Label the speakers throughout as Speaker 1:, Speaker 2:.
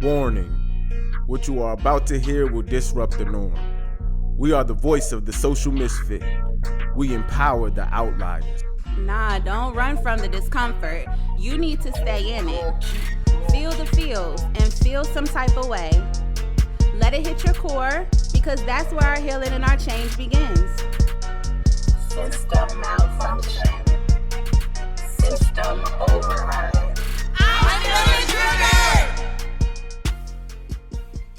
Speaker 1: Warning, what you are about to hear will disrupt the norm. We are the voice of the social misfit. We empower the outliers.
Speaker 2: Nah, don't run from the discomfort. You need to stay in it. Feel the feels and feel some type of way. Let it hit your core, because that's where our healing and our change begins.
Speaker 3: System malfunction. System override.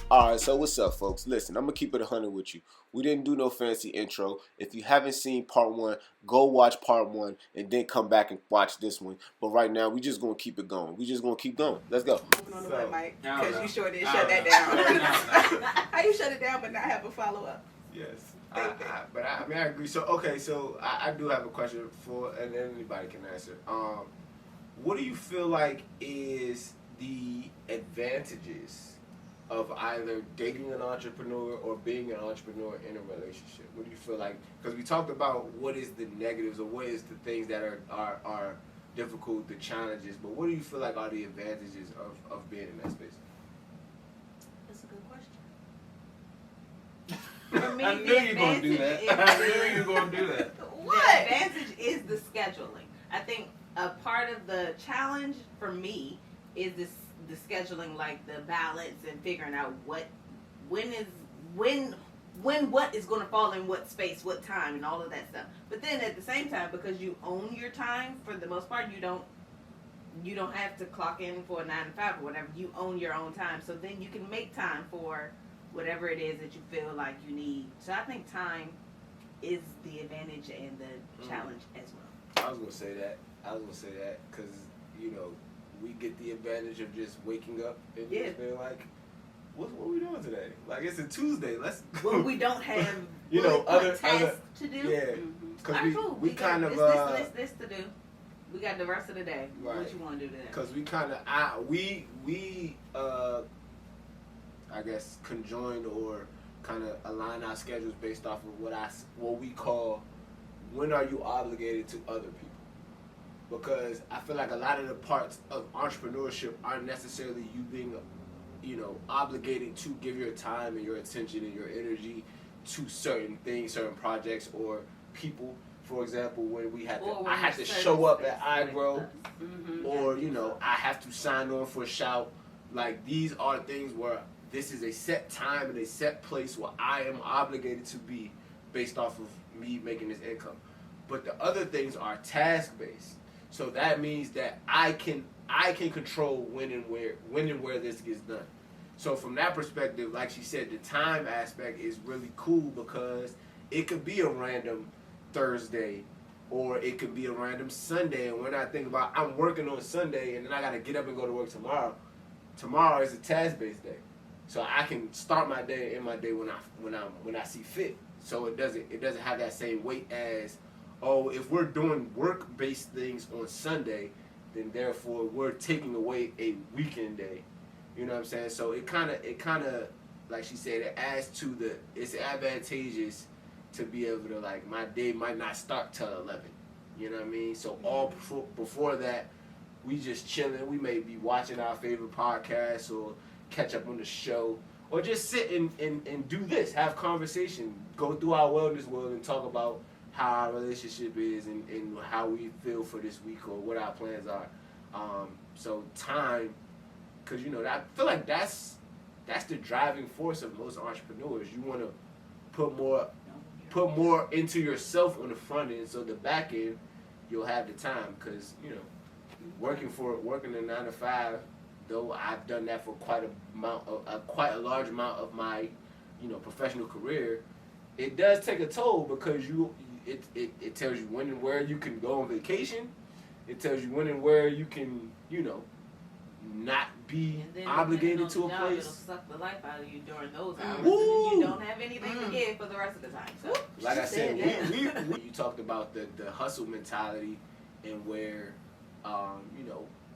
Speaker 4: Alright, so what's up, folks? Listen, I'm going to keep it 100 with you. We didn't do no fancy intro. If you haven't seen part 1, go watch part 1 and then come back and watch this one. But right now, we just going to keep it going. We just going to keep going. Let's go.
Speaker 5: Moving on the way, Mike, because you sure did shut that down. How you shut it down but not have a follow-up?
Speaker 4: Yes. I agree. So, okay, so I do have a question for, and anybody can answer. What do you feel like is the advantages of either dating an entrepreneur or being an entrepreneur in a relationship? What do you feel like? Because we talked about what is the negatives or what is the things that are difficult, the challenges, but what do you feel like are the advantages of being in that space?
Speaker 5: That's a good question. For me,
Speaker 6: I knew you were going to do that. I knew you were going to do that.
Speaker 5: What? The advantage is the scheduling. I think a part of the challenge for me is the scheduling, like the balance and figuring out when what is going to fall in what space, what time, and all of that stuff. But then at the same time, because you own your time for the most part, you don't have to clock in for a 9 to 5 or whatever. You own your own time, so then you can make time for whatever it is that you feel like you need. So I think time is the advantage and the challenge as well.
Speaker 4: I was going to say that because, you know, we get the advantage of just waking up and just being like, what we doing today? Like, it's a Tuesday. Let's go.
Speaker 5: Well, we don't have
Speaker 4: other
Speaker 5: tasks to do.
Speaker 4: Yeah. Because we kind of
Speaker 5: this to do. We got the rest of the day.
Speaker 4: Right.
Speaker 5: What you want to do today?
Speaker 4: Because we kind of I guess conjoin or kind of align our schedules based off of what we call when are you obligated to other people. Because I feel like a lot of the parts of entrepreneurship aren't necessarily you being, obligated to give your time and your attention and your energy to certain things, certain projects or people. For example, when I had to show up at iGrow, or I have to sign on for a shout. Like, these are things where this is a set time and a set place where I am obligated to be based off of me making this income. But the other things are task based. So that means that I can control when and where this gets done. So from that perspective, like she said, the time aspect is really cool because it could be a random Thursday or it could be a random Sunday. And when I think about I'm working on Sunday and then I got to get up and go to work tomorrow. Tomorrow is a task-based day. So I can start my day and my day when I see fit. So it doesn't have that same weight as, oh, if we're doing work-based things on Sunday, then therefore we're taking away a weekend day. You know what I'm saying? So it kind of, like she said, it adds to it's advantageous to be able to, like, my day might not start till 11. You know what I mean? So all before that, we just chilling. We may be watching our favorite podcasts or catch up on the show or just sit and do this, have conversation, go through our wellness world and talk about how our relationship is and how we feel for this week or what our plans are. So time, because I feel like that's the driving force of most entrepreneurs. You want to put more into yourself on the front end, so the back end you'll have the time. Because working a 9 to 5, though I've done that for quite a large amount of my professional career, it does take a toll because it tells you when and where you can go on vacation. It tells you when and where you can, not be obligated to a place.
Speaker 5: It'll suck the life out of you during those hours, and then you don't have anything to give for the rest of the time. So,
Speaker 4: like I said, you talked about the hustle mentality and where,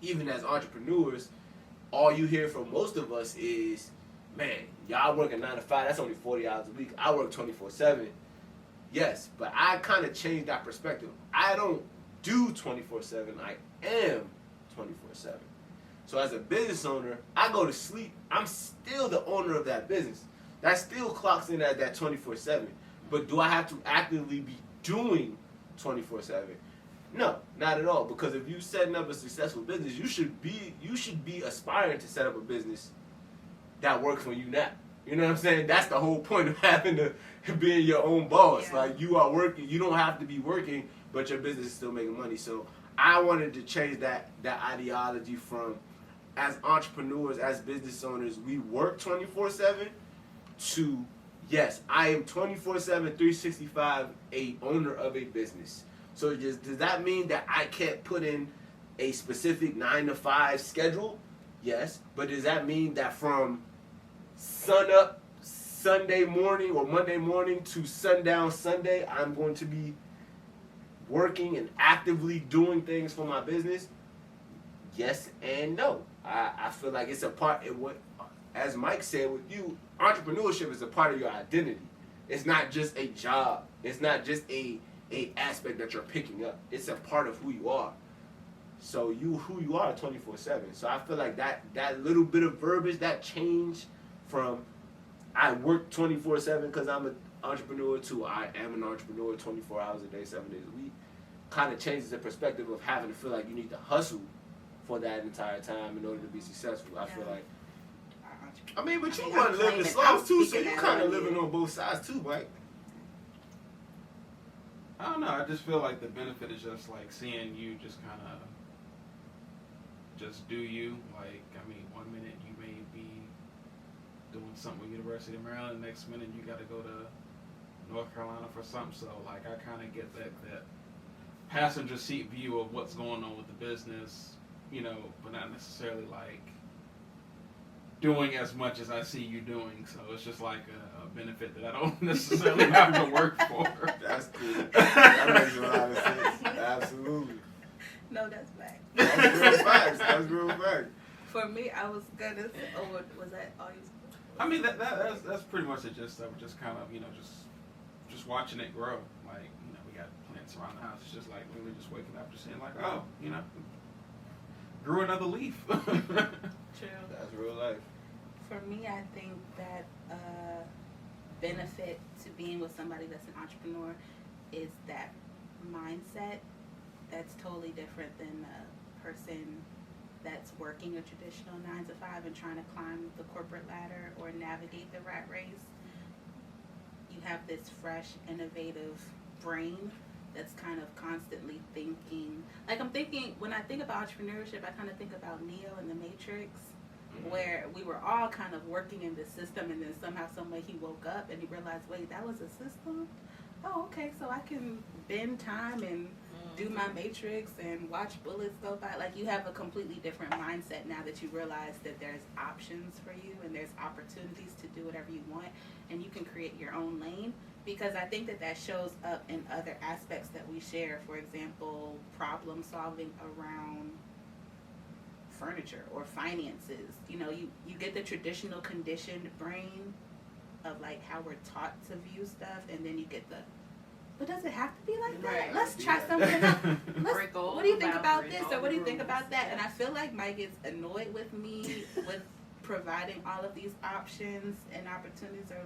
Speaker 4: even as entrepreneurs, all you hear from most of us is, man, y'all working 9 to 5, that's only 40 hours a week. I work 24/7. Yes, but I kind of changed that perspective. I don't do 24/7. I am 24/7. So as a business owner, I go to sleep, I'm still the owner of that business. That still clocks in at that 24/7. But do I have to actively be doing 24/7? No, not at all. Because if you're setting up a successful business, you should be aspiring to set up a business that works for you now. You know what I'm saying? That's the whole point of having to being your own boss.
Speaker 5: Yeah.
Speaker 4: Like, you are working, you don't have to be working, but your business is still making money. So I wanted to change that ideology from, as entrepreneurs, as business owners, we work 24/7 to, yes, I am 24/7, 365, a owner of a business. So does that mean that I can't put in a specific 9 to 5 schedule? Yes. But does that mean that from sun up Sunday morning or Monday morning to sundown Sunday, I'm going to be working and actively doing things for my business? Yes and no. I feel like it's a part of what, as Mike said with you, entrepreneurship is a part of your identity. It's not just a job. It's not just a aspect that you're picking up. It's a part of who you are. So who you are 24/7. So I feel like that little bit of verbiage, that change from I work 24/7 because I'm an entrepreneur to I am an entrepreneur 24 hours a day, 7 days a week, kind of changes the perspective of having to feel like you need to hustle for that entire time in order to be successful. I feel like, I mean, but you want to live the sloth too, so you kind of living on both sides too, Mike.
Speaker 6: I don't know. I just feel like the benefit is just like seeing you just kind of just do you. Like, I mean, one minute you may be doing something with University of Maryland, next minute you got to go to North Carolina for something. So, like, I kind of get that passenger seat view of what's going on with the business, you know, but not necessarily like doing as much as I see you doing. So it's just like a benefit that I don't necessarily have to work for.
Speaker 4: That's cool. That makes a lot of sense. Absolutely.
Speaker 2: No, that's fact.
Speaker 4: That's real facts. That's real facts.
Speaker 2: For me, I was gonna say, was that all you?
Speaker 6: I mean, that's pretty much the gist of it. Just kind of, you know, just watching it grow. Like, you know, we got plants around the house. It's just like literally just waking up, just seeing like, oh, you know, grew another leaf.
Speaker 2: True.
Speaker 4: That's real life.
Speaker 2: For me, I think that benefit to being with somebody that's an entrepreneur is that mindset that's totally different than a person that's working a traditional 9 to 5 and trying to climb the corporate ladder or navigate the rat race. You have this fresh, innovative brain that's kind of constantly thinking. Like, I'm thinking, when I think about entrepreneurship, I kind of think about Neo in the Matrix, where we were all kind of working in this system, and then somehow, some way he woke up and he realized, wait, that was a system? Oh, okay, so I can bend time and do my matrix and watch bullets go by. Like, you have a completely different mindset now that you realize that there's options for you and there's opportunities to do whatever you want, and you can create your own lane. Because I think that shows up in other aspects that we share. For example, problem solving around furniture or finances. You know, you get the traditional conditioned brain of like how we're taught to view stuff, and then you get the, but does it have to be like that?
Speaker 5: Right.
Speaker 2: Let's try something else. What do you think about
Speaker 5: boundaries,
Speaker 2: this,
Speaker 5: all
Speaker 2: or what do you
Speaker 5: the
Speaker 2: think
Speaker 5: rules.
Speaker 2: about that? And I feel like Mike gets annoyed with me with providing all of these options and opportunities, or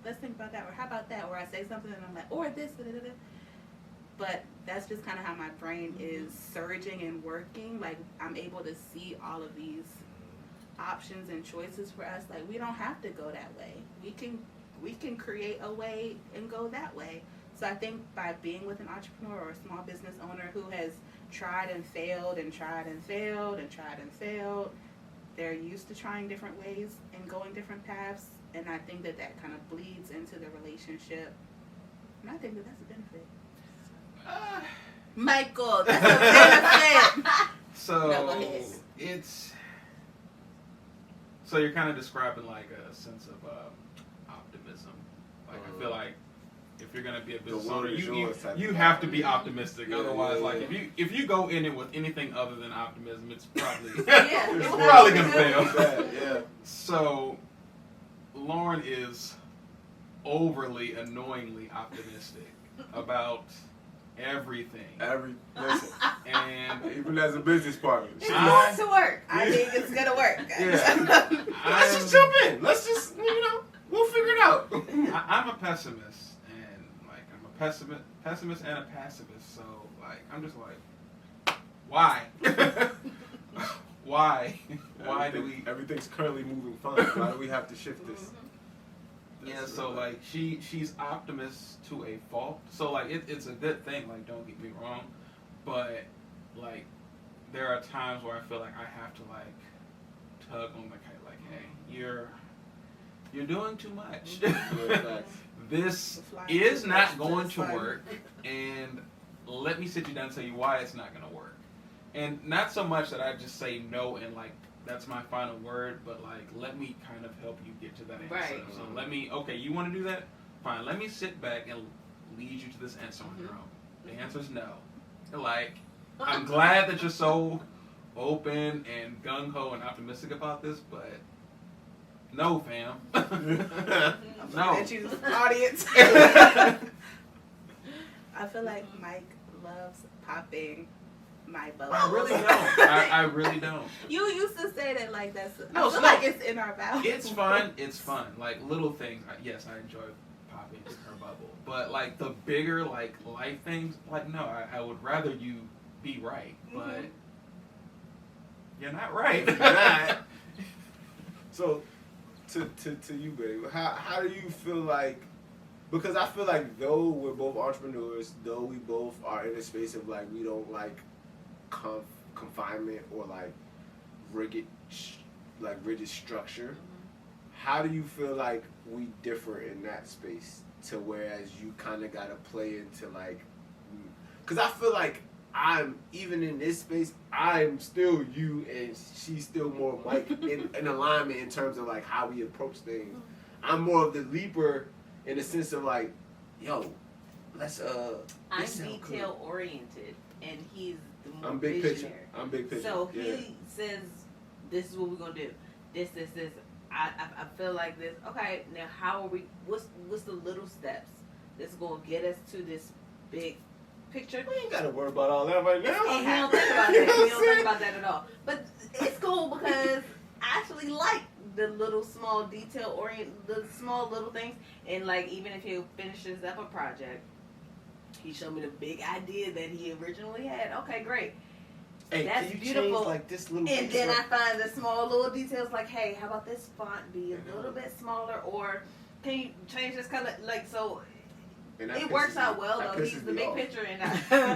Speaker 2: let's think about that, or how about that, or I say something and I'm like, or this, da, da, da. But that's just kind of how my brain is surging and working. Like, I'm able to see all of these options and choices for us. Like, we don't have to go that way. We can create a way and go that way. So I think by being with an entrepreneur or a small business owner who has tried and failed and tried and failed and tried and failed, they're used to trying different ways and going different paths. And I think that kind of bleeds into the relationship. And I think that that's a benefit. Michael, that's a benefit.
Speaker 6: So
Speaker 2: No, go ahead.
Speaker 6: So you're kind of describing like a sense of optimism. Like, I feel like if you're gonna be a business owner, you have to be optimistic.
Speaker 4: Yeah,
Speaker 6: Otherwise,
Speaker 4: yeah,
Speaker 6: like
Speaker 4: yeah.
Speaker 6: if you go in it with anything other than optimism, it's probably
Speaker 2: Yeah.
Speaker 6: it's probably gonna fail.
Speaker 4: Yeah.
Speaker 6: So Lauren is overly, annoyingly optimistic about everything.
Speaker 4: Listen,
Speaker 6: And
Speaker 4: even as a business partner,
Speaker 5: It's going to work. I think it's gonna work.
Speaker 6: Yeah.
Speaker 4: let's just jump in. Let's just, we'll figure it out.
Speaker 6: I'm a pessimist, and like I'm a pessimist and a pacifist. So like I'm just like, why? Why? Why do we?
Speaker 4: Everything's currently moving fine. Why do we have to shift this?
Speaker 6: Yeah, so like she's optimist to a fault. So like it's a good thing. Like don't get me wrong, but like there are times where I feel like I have to like tug on the kite. Like, hey, you're doing too much. This is not going to work, and let me sit you down and tell you why it's not going to work. And not so much that I just say no and like that's my final word, but like let me kind of help you get to that answer.
Speaker 5: Right.
Speaker 6: So let me, okay, you want to do that? Fine. Let me sit back and lead you to this answer on your own. The answer is no. Like, I'm glad that you're so open and gung ho and optimistic about this, but no, fam. No.
Speaker 7: That you audience. I feel like Mike loves popping my bubble.
Speaker 6: I really don't. I really don't.
Speaker 7: You used to say that like that's.
Speaker 6: No,
Speaker 7: I feel
Speaker 6: no.
Speaker 7: like it's in our values.
Speaker 6: It's fun. It's fun. Like little things. Yes, I enjoy popping in her bubble. But like the bigger like life things, like no, I would rather you be right, but you're not right.
Speaker 4: So, to you, babe, how do you feel like? Because I feel like though we're both entrepreneurs, though we both are in a space of like we don't like confinement or like rigid structure. How do you feel like we differ in that space to whereas you kind of got to play into like, because I feel like I'm even in this space, I'm still you and she's still more Mike in alignment in terms of like how we approach things. I'm more of the leaper in the sense of like, yo, let's
Speaker 5: I'm detail oriented and he's the more
Speaker 4: I'm big
Speaker 5: visionary.
Speaker 4: picture. I'm big picture.
Speaker 5: So
Speaker 4: yeah.
Speaker 5: he says, "This is what we're gonna do. This. I feel like this. Okay, now how are we? What's the little steps that's gonna get us to this big picture?
Speaker 4: We ain't gotta worry about all that right now.
Speaker 5: He don't think about that. He don't think about that at all. But it's cool because I actually like the little small detail the small little things. And like even if he finishes up a project, he showed me the big idea that he originally had. Okay, great.
Speaker 4: Hey,
Speaker 5: That's
Speaker 4: can you
Speaker 5: beautiful.
Speaker 4: change like this little
Speaker 5: And
Speaker 4: piece
Speaker 5: then
Speaker 4: of-
Speaker 5: I find the small little details like, hey, how about this font be a little bit smaller, or can you change this color? Like so,
Speaker 4: And that
Speaker 5: it
Speaker 4: pisses
Speaker 5: works out
Speaker 4: me-
Speaker 5: well
Speaker 4: that
Speaker 5: though.
Speaker 4: pisses
Speaker 5: He's the
Speaker 4: me
Speaker 5: big
Speaker 4: off.
Speaker 5: picture, and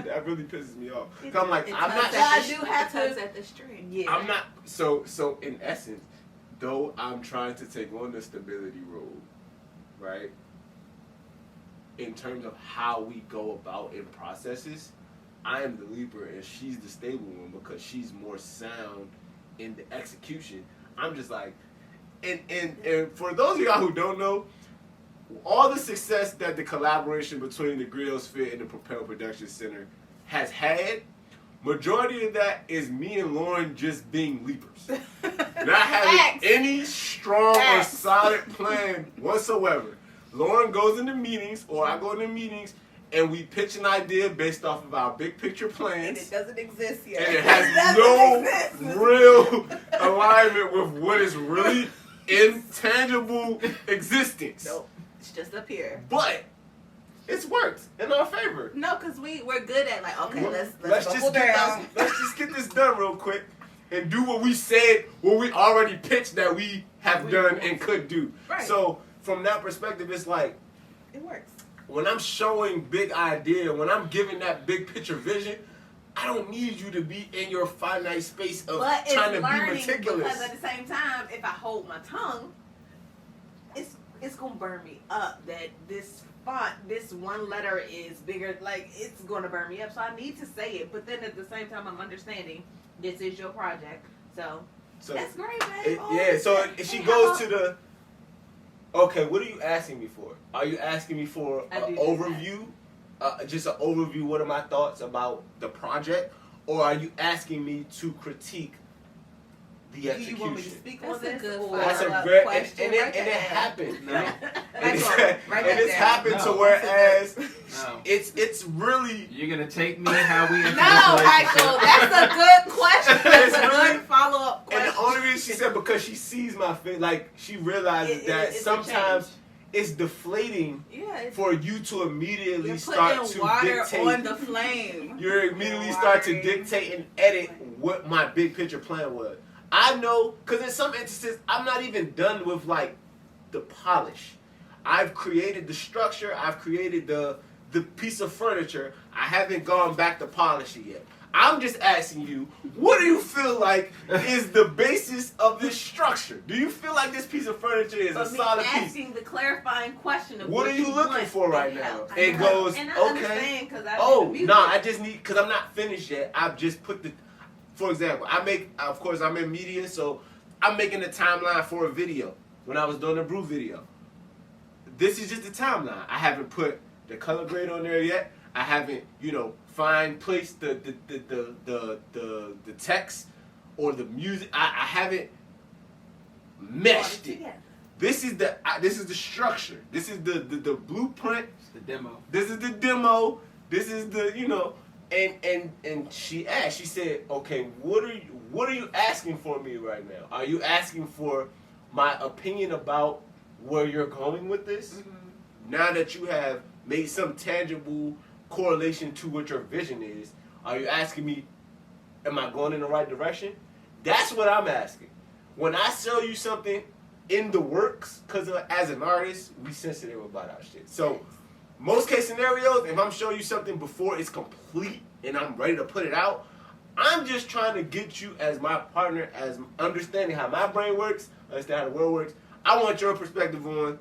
Speaker 4: That really pisses me off. 'Cause I'm like,
Speaker 7: It
Speaker 4: I'm not.
Speaker 7: tugs
Speaker 5: I
Speaker 7: at the-
Speaker 5: do have
Speaker 7: it tugs
Speaker 5: to-
Speaker 7: at the string.
Speaker 5: yeah.
Speaker 4: I'm not. So in essence, though I'm trying to take on the stability role, right? In terms of how we go about in processes, I am the leaper and she's the stable one because she's more sound in the execution. I'm just like, and for those of y'all who don't know, all the success that the collaboration between the Griotsphere and the Propel Production Center has had, majority of that is me and Lauren just being leapers. Not having
Speaker 5: Facts.
Speaker 4: any strong
Speaker 5: Facts.
Speaker 4: or solid plan whatsoever. Lauren goes into meetings, or I go into meetings, and we pitch an idea based off of our big picture
Speaker 7: And
Speaker 4: plans.
Speaker 7: it doesn't exist yet.
Speaker 4: And it has
Speaker 7: doesn't
Speaker 4: no
Speaker 7: exist.
Speaker 4: real alignment with what is really intangible existence.
Speaker 7: Nope. It's just up here.
Speaker 4: But it's worked in our favor.
Speaker 7: No, because we're good at like, okay, let's
Speaker 4: Let's
Speaker 7: buckle
Speaker 4: just get
Speaker 7: down.
Speaker 4: this, let's just get this done real quick and do what we said, what we already pitched that we have done and could do.
Speaker 7: Right.
Speaker 4: So from that perspective, it's like
Speaker 7: It works.
Speaker 4: when I'm showing big idea, when I'm giving that big picture vision, I don't need you to be in your finite space of
Speaker 5: But
Speaker 4: trying to
Speaker 5: it's
Speaker 4: be
Speaker 5: learning
Speaker 4: meticulous.
Speaker 5: because at the same time, if I hold my tongue, it's gonna burn me up. That this font, this one letter is bigger. Like it's gonna burn me up. So I need to say it. But then at the same time, I'm understanding this is your project. So that's great, man.
Speaker 4: She goes to the. Okay, what are you asking me for? Are you asking me for
Speaker 5: I
Speaker 4: an
Speaker 5: do
Speaker 4: overview? Just an overview, what are my thoughts about the project? Or are you asking me to critique the
Speaker 5: Do
Speaker 4: execution?
Speaker 5: you want me to speak
Speaker 7: That's
Speaker 5: on
Speaker 7: a
Speaker 5: this?
Speaker 7: good
Speaker 5: or-
Speaker 4: That's a
Speaker 7: follow-up
Speaker 4: very,
Speaker 7: question
Speaker 4: and it
Speaker 7: right there.
Speaker 4: happened.
Speaker 6: No.
Speaker 4: And
Speaker 7: Right
Speaker 4: it's,
Speaker 7: on. Write that
Speaker 4: and it's
Speaker 7: down.
Speaker 4: happened to
Speaker 6: No.
Speaker 4: whereas
Speaker 6: No.
Speaker 4: it's really.
Speaker 6: You're gonna take me how we.
Speaker 5: No, Michael, that's a good question. That's a good follow-up question.
Speaker 4: And the only reason she said because she sees my face, like she realizes that
Speaker 5: it's a
Speaker 4: sometimes
Speaker 5: change.
Speaker 4: it's deflating
Speaker 5: Yeah,
Speaker 4: for you to immediately
Speaker 5: you're
Speaker 4: start
Speaker 5: putting
Speaker 4: to
Speaker 5: water
Speaker 4: dictate.
Speaker 5: on the flame.
Speaker 4: You immediately start to
Speaker 5: Watering.
Speaker 4: dictate and edit what my big picture plan was. I know, because in some instances, I'm not even done with like the polish. I've created the structure. I've created the piece of furniture. I haven't gone back to polish it yet. I'm just asking you, what do you feel like is the basis of this structure? Do you feel like this piece of furniture is a
Speaker 5: But me
Speaker 4: solid piece?
Speaker 5: asking the clarifying question of
Speaker 4: What are you looking
Speaker 5: want
Speaker 4: for right
Speaker 5: to
Speaker 4: now?
Speaker 5: help.
Speaker 4: It
Speaker 5: I
Speaker 4: goes,
Speaker 5: and I
Speaker 4: okay.
Speaker 5: understand because I
Speaker 4: Oh,
Speaker 5: do the music.
Speaker 4: no, I just need, because I'm not finished yet. I've just put for example, of course, I'm in media, so I'm making a timeline for a video when I was doing a brew video. This is just a timeline. I haven't put the color grade on there yet. I haven't, placed the text or the music. I haven't meshed it. This is the structure. This is the blueprint.
Speaker 6: It's the demo.
Speaker 4: This is the demo. This is the and she asked. She said, "Okay, what are you asking for me right now? Are you asking for my opinion about where you're going with this?
Speaker 5: Mm-hmm.
Speaker 4: Now that you have made some tangible correlation to what your vision is, are you asking me, am I going in the right direction? That's what I'm asking. When I sell you something in the works, because as an artist, we sensitive about our shit. So most case scenarios, if I'm showing you something before it's complete and I'm ready to put it out, I'm just trying to get you as my partner, as understanding how my brain works, understand how the world works. I want your perspective on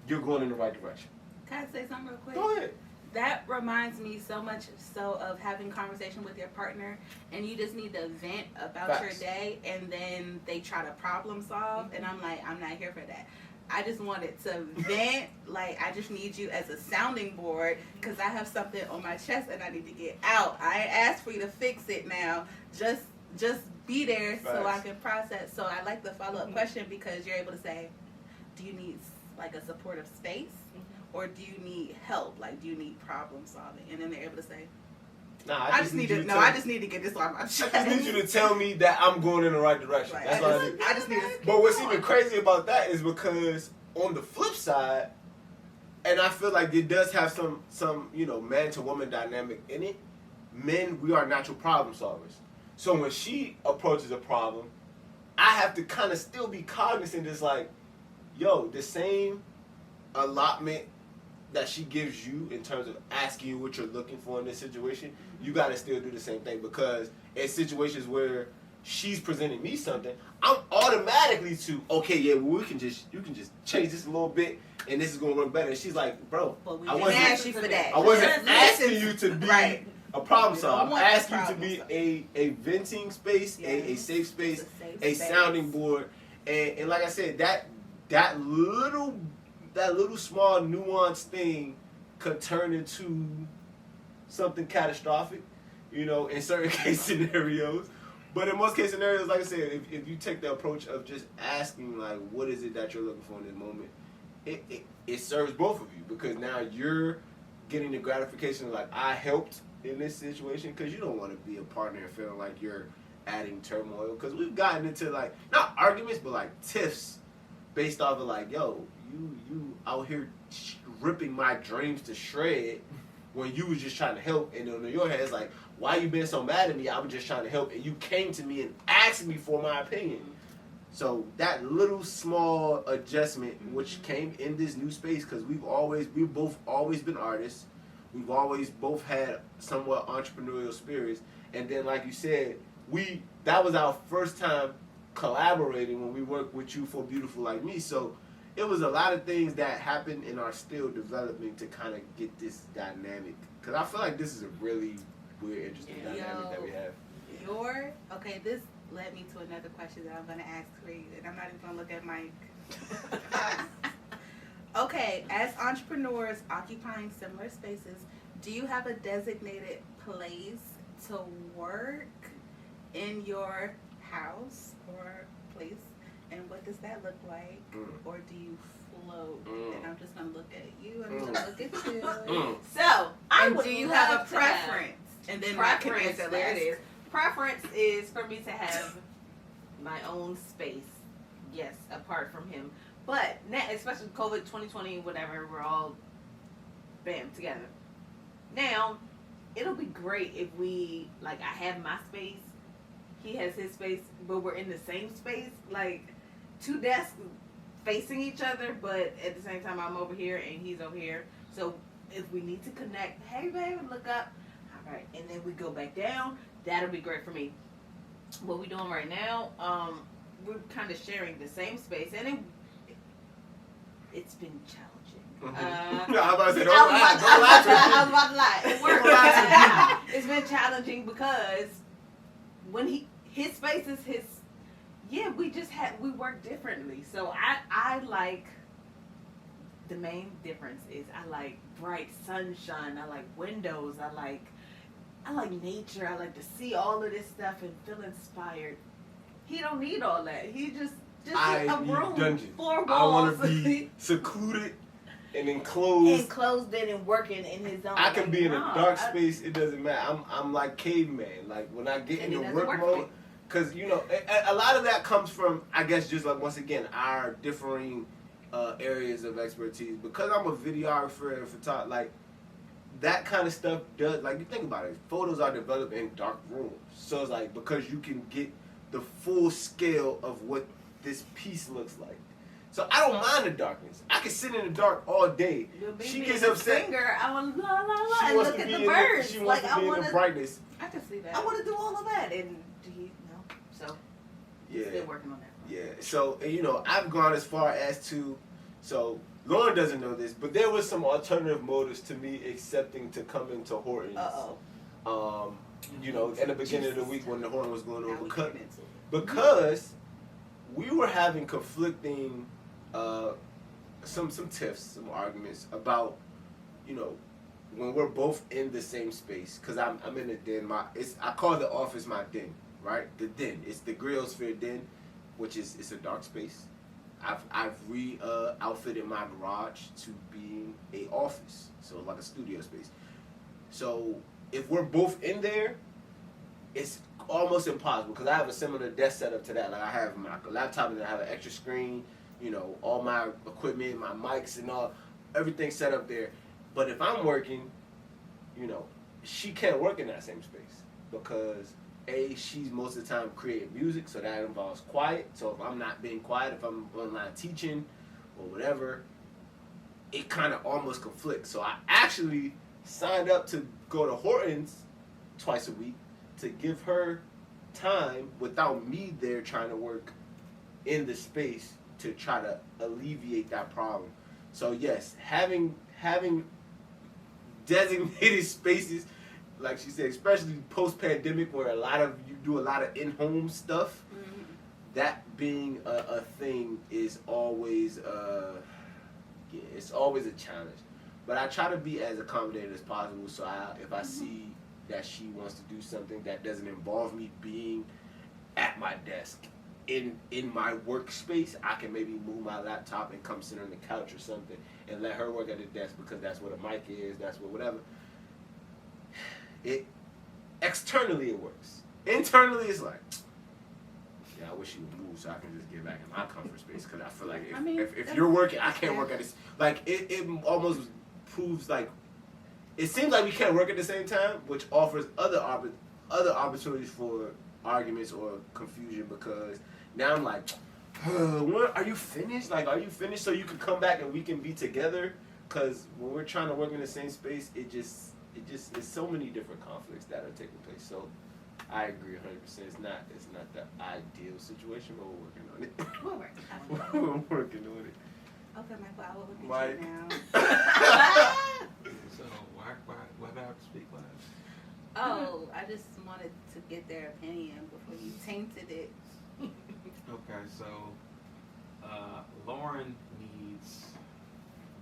Speaker 4: you're going in the right direction.
Speaker 7: Can I say something real quick?
Speaker 4: Go ahead.
Speaker 7: That reminds me so much so of having conversation with your partner, and you just need to vent about
Speaker 4: Facts.
Speaker 7: your day, and then they try to problem solve, and I'm like, I'm not here for that. I just wanted to vent, like I just need you as a sounding board, because I have something on my chest and I need to get out. I ain't asked for you to fix it now. Just be there so I
Speaker 4: Facts.
Speaker 7: can process. So I like the follow-up question because you're able to say, do you need like a supportive space? Or do you need help? Like, do you need problem solving? And then they're able to say,
Speaker 4: Nah,
Speaker 7: I just need to get this off my chest.
Speaker 4: I just need you to tell me that I'm going in the right direction.
Speaker 7: Like,
Speaker 4: That's all I need.
Speaker 7: I just need to.
Speaker 4: But what's even crazy about that is because on the flip side, and I feel like it does have some man to woman dynamic in it. Men, we are natural problem solvers. So when she approaches a problem, I have to kind of still be cognizant. It's like, yo, the same allotment that she gives you in terms of asking you what you're looking for in this situation, you got to still do the same thing, because in situations where she's presenting me something, I'm automatically you can just change this a little bit and this is going to work better. And she's like, bro,
Speaker 7: But we
Speaker 4: I
Speaker 7: didn't
Speaker 4: wasn't
Speaker 7: ask you for that.
Speaker 4: I wasn't
Speaker 7: Listen.
Speaker 4: asking you to be
Speaker 7: Right.
Speaker 4: a problem
Speaker 7: We
Speaker 4: solver.
Speaker 7: don't
Speaker 4: I'm
Speaker 7: want
Speaker 4: asking you to
Speaker 7: problem
Speaker 4: be a venting space, a
Speaker 7: Yes.
Speaker 4: safe space,
Speaker 7: It's
Speaker 4: a
Speaker 7: safe space.
Speaker 4: sounding board, and like I said, that little small nuanced thing could turn into something catastrophic, in certain case scenarios. But in most case scenarios, like I said, if you take the approach of just asking, like, what is it that you're looking for in this moment, it serves both of you, because now you're getting the gratification of, like, I helped in this situation, because you don't want to be a partner and feeling like you're adding turmoil, because we've gotten into, like, not arguments, but, like, tiffs based off of, like, yo, you out here ripping my dreams to shred when you was just trying to help, and in your head it's like, why you been so mad at me? I was just trying to help, and you came to me and asked me for my opinion. So that little small adjustment, which came in this new space, because we've both always been artists, we've always both had somewhat entrepreneurial spirits, and then like you said, that was our first time collaborating when we worked with you for Beautiful Like Me. So it was a lot of things that happened and are still developing to kind of get this dynamic. Because I feel like this is a really weird, interesting dynamic that we have.
Speaker 7: This led me to another question that I'm going to ask for you, and I'm not even going to look at Mike. Okay, as entrepreneurs occupying similar spaces, do you have a designated place to work in your house or place? And what does that look like? Or do you float? And I'm just gonna look at you and I'm gonna look at you.
Speaker 5: So I
Speaker 7: And
Speaker 5: would
Speaker 7: do you
Speaker 5: love
Speaker 7: have a
Speaker 5: to have-
Speaker 7: preference? And then I can
Speaker 5: Preference,
Speaker 7: answer
Speaker 5: there it
Speaker 7: last.
Speaker 5: is. Preference is for me to have my own space. Yes, apart from him. But now, especially COVID 2020, whatever, we're all bam together. Now, it'll be great if we like I have my space, he has his space, but we're in the same space, like 2 desks facing each other, but at the same time I'm over here and he's over here. So if we need to connect, hey babe, look up. All right, and then we go back down. That'll be great for me. What we're doing right now, we're kind of sharing the same space, and it's been challenging.
Speaker 4: I was about to say,
Speaker 5: I
Speaker 4: don't lie to
Speaker 5: was
Speaker 4: me.
Speaker 5: about to lie. It worked.
Speaker 4: Don't lie
Speaker 5: It's been challenging because when his space is his, yeah, we work differently. So I like, the main difference is I like bright sunshine. I like windows. I like nature. I like to see all of this stuff and feel inspired. He don't need all that. He just a
Speaker 4: need
Speaker 5: room,
Speaker 4: dungeons.
Speaker 5: 4 walls.
Speaker 4: I want to be secluded and enclosed.
Speaker 5: enclosed in and working in his own.
Speaker 4: I can
Speaker 5: like,
Speaker 4: be in a
Speaker 5: no,
Speaker 4: dark space. It doesn't matter. I'm like caveman. Like when I get
Speaker 5: And it
Speaker 4: into
Speaker 5: doesn't
Speaker 4: work
Speaker 5: work for me.
Speaker 4: mode, because you know a lot of that comes from, I guess, just like once again our differing areas of expertise. Because I'm a videographer and photographer, like that kind of stuff does. Like you think about it, photos are developed in dark rooms. So it's like because you can get the full scale of what this piece looks like. So I don't mind the darkness. I can sit in the dark all day. She gets upset.
Speaker 5: Finger, I want to la la la
Speaker 4: She
Speaker 5: and
Speaker 4: wants
Speaker 5: look
Speaker 4: to
Speaker 5: at
Speaker 4: be
Speaker 5: the
Speaker 4: in
Speaker 5: birds.
Speaker 4: she wants
Speaker 5: Like
Speaker 4: to be
Speaker 5: I
Speaker 4: in
Speaker 5: want
Speaker 4: the
Speaker 5: to,
Speaker 4: brightness.
Speaker 7: I can see that.
Speaker 5: I want to do all of that, and he no. So
Speaker 4: Yeah.
Speaker 5: still working on that.
Speaker 4: Yeah. So you know, I've gone as far as to. So Lauren doesn't know this, but there was some alternative motives to me accepting to come into Hortons. You know, in the beginning of the week when the Horton was going
Speaker 7: Now
Speaker 4: on,
Speaker 7: we get into it.
Speaker 4: because we were having conflicting some tiffs, some arguments about, you know, when we're both in the same space. Cause I'm in the den. I call the office my den, right? The den. It's the Griotsphere den, which is it's a dark space. I've outfitted my garage to being a office, so like a studio space. So if we're both in there, it's almost impossible because I have a similar desk setup to that. Like I have my laptop and I have an extra screen, you know, all my equipment, my mics and all, everything set up there. But if I'm working, you know, she can't work in that same space because she's most of the time creating music, so that involves quiet. So if I'm not being quiet, if I'm online teaching or whatever, it kind of almost conflicts. So I actually signed up to go to Hortons twice a week to give her time without me there trying to work in the space to try to alleviate that problem. So yes, having designated spaces, like she said, especially post-pandemic where you do a lot of in-home stuff, that being a thing is always it's always a challenge. But I try to be as accommodating as possible. So if I see that she wants to do something that doesn't involve me being at my desk in my workspace, I can maybe move my laptop and come sit on the couch or something and let her work at the desk because that's where the mic is, that's what whatever. Externally it works. Internally it's like, yeah, I wish you would move so I can just get back in my comfort space because I feel like if you're working, I can't work at this. Like it almost proves like it seems like we can't work at the same time, which offers other opportunities for arguments or confusion because now I'm like, are you finished? Like, are you finished so you can come back and we can be together? Because when we're trying to work in the same space, it just it's so many different conflicts that are taking place. So I agree 100%. It's not the ideal situation, but we're working on it.
Speaker 7: We'll work.
Speaker 4: We're working on it.
Speaker 7: Okay, Michael, I will look at
Speaker 4: Mike.
Speaker 7: you now.
Speaker 6: So why do I have to speak last?
Speaker 7: Oh, I just wanted to get their opinion before you tainted it.
Speaker 6: Okay, so Lauren needs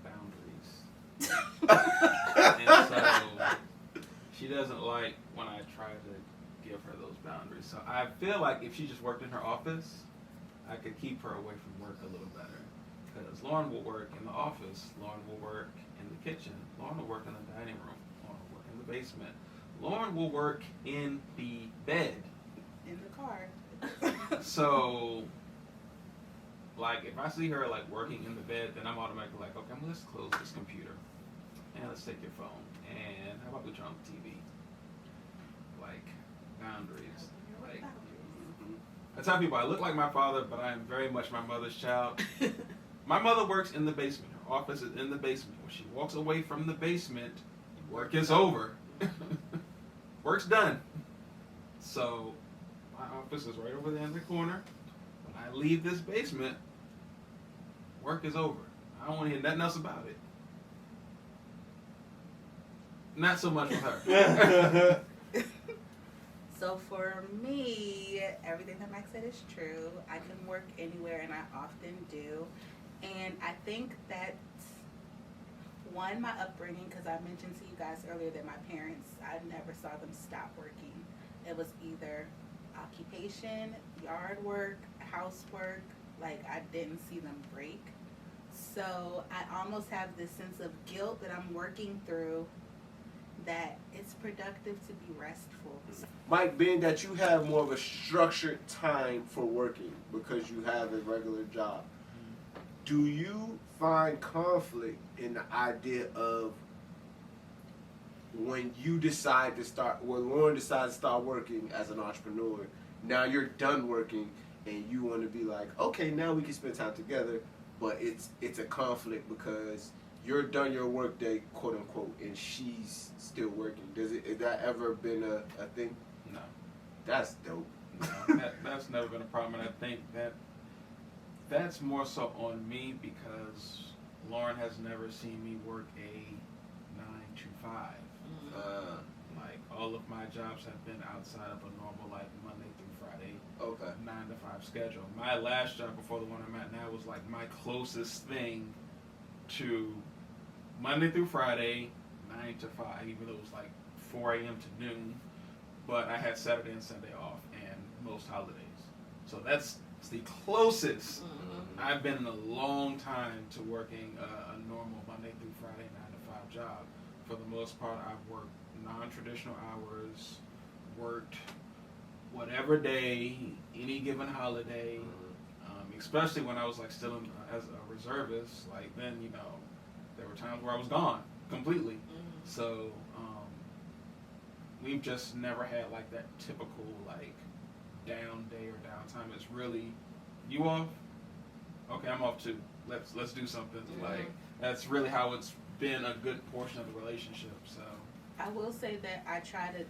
Speaker 6: boundaries. And so she doesn't like when I try to give her those boundaries. So I feel like if she just worked in her office, I could keep her away from work a little better. Because Lauren will work in the office, Lauren will work in the kitchen, Lauren will work in the dining room, Lauren will work in the basement, Lauren will work in the bed.
Speaker 7: In the car.
Speaker 6: So, like, if I see her, like, working in the bed, then I'm automatically like, okay, let's close this computer. And let's take your phone. And how about we turn on the TV? Like, boundaries. Like, I tell people I look like my father, but I am very much my mother's child. My mother works in the basement. Her office is in the basement. When she walks away from the basement, work is over. Work's done. So, my office is right over there in the corner. When I leave this basement, work is over. I don't want to hear nothing else about it. Not so much with her.
Speaker 7: So for me, everything that Mike said is true. I can work anywhere, and I often do. And I think that, one, my upbringing, because I mentioned to you guys earlier that my parents, I never saw them stop working. It was either occupation, yard work, housework. Like, I didn't see them break. So I almost have this sense of guilt that I'm working through, that it's productive to be restful.
Speaker 4: Mike, being that you have more of a structured time for working because you have a regular job, do you find conflict in the idea of when you decide to start, when Lauren decides to start working as an entrepreneur, now you're done working and you want to be like, okay, now we can spend time together, but it's a conflict because you're done your work day, quote unquote, and she's still working. Has that ever been a thing?
Speaker 6: No.
Speaker 4: That's dope.
Speaker 6: No, that's never been a problem, and I think that's more so on me because Lauren has never seen me work a 9 to 5. Like, all of my jobs have been outside of a normal, like, Monday through Friday,
Speaker 4: Okay.
Speaker 6: 9 to 5 schedule. My last job before the one I'm at now was like my closest thing to Monday through Friday, 9 to 5, even though it was like 4 a.m. to noon. But I had Saturday and Sunday off and most holidays. So that's the closest I've been in a long time to working a normal Monday through Friday 9 to 5 job. For the most part, I've worked non-traditional hours, worked whatever day, any given holiday, especially when I was like still as a reservist. Like, then, you know, there were times where I was gone completely. So we've just never had like that typical like down day or downtime. It's really, you off? Okay, I'm off too. Let's do something. Like, that's really how it's been a good portion of the relationship. So
Speaker 7: I will say that I try to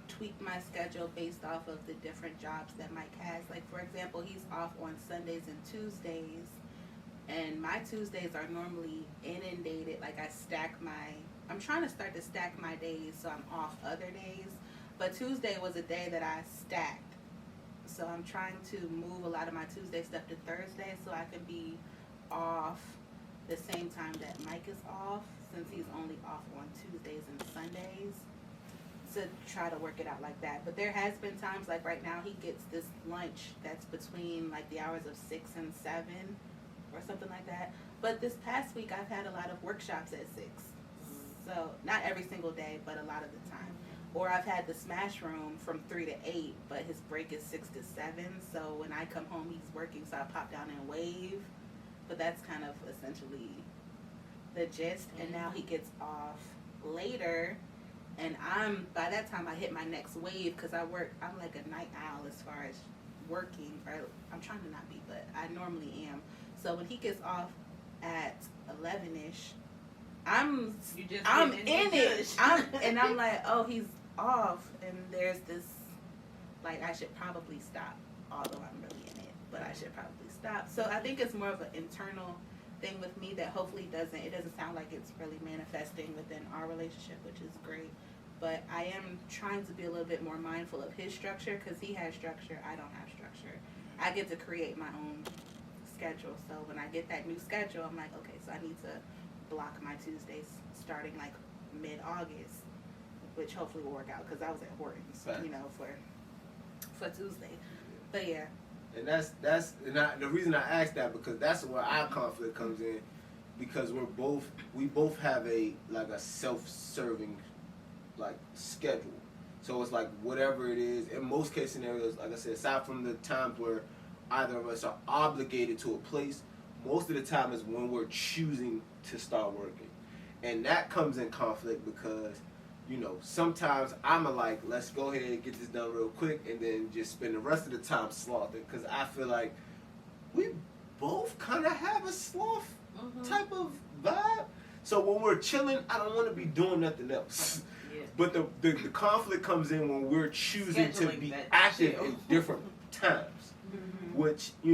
Speaker 7: tweak my schedule based off of the different jobs that Mike has. Like, for example, he's off on Sundays and Tuesdays, and my Tuesdays are normally inundated. Like, I'm trying to start to stack my days so I'm off other days, but Tuesday was a day that I stacked. So I'm trying to move a lot of my Tuesday stuff to Thursday so I can be off the same time that Mike is off, since he's only off on Tuesdays and Sundays, to try to work it out like that. But there has been times, like right now, he gets this lunch that's between like the hours of 6 and 7 or something like that. But this past week, I've had a lot of workshops at 6. So not every single day, but a lot of the time. Or I've had the Smash Room from 3 to 8, but his break is 6 to 7. So when I come home, he's working, so I pop down and wave. But that's kind of essentially the gist. And now he gets off later, and by that time I hit my next wave because I'm like a night owl as far as working, or I'm trying to not be, but I normally am. So when he gets off at 11ish, I'm in it. I'm like, oh, he's off, and there's this, like, I should probably stop, although I'm really in it, but I should probably stop. So I think it's more of an internal thing with me that hopefully it doesn't sound like it's really manifesting within our relationship, which is great. But I am trying to be a little bit more mindful of his structure, because he has structure, I don't have structure. I get to create my own schedule. So when I get that new schedule, I'm like, okay, so I need to block my Tuesdays starting like mid-August, which hopefully will work out, because I was at Horton's, you know, for Tuesday. But yeah,
Speaker 4: And the reason I asked that because that's where our conflict comes in, because we both have a self-serving like schedule. So it's like whatever it is. In most case scenarios, like I said, aside from the times where either of us are obligated to a place, most of the time is when we're choosing to start working. And that comes in conflict because, you know, sometimes I'm like, let's go ahead and get this done real quick and then just spend the rest of the time slothing. Because I feel like we both kind of have a sloth type of vibe. So when we're chilling, I don't want to be doing nothing else.
Speaker 5: Yeah.
Speaker 4: But the conflict comes in when we're choosing to
Speaker 5: Scheduling
Speaker 4: be
Speaker 5: that
Speaker 4: active
Speaker 5: chill.
Speaker 4: at different times. Which, we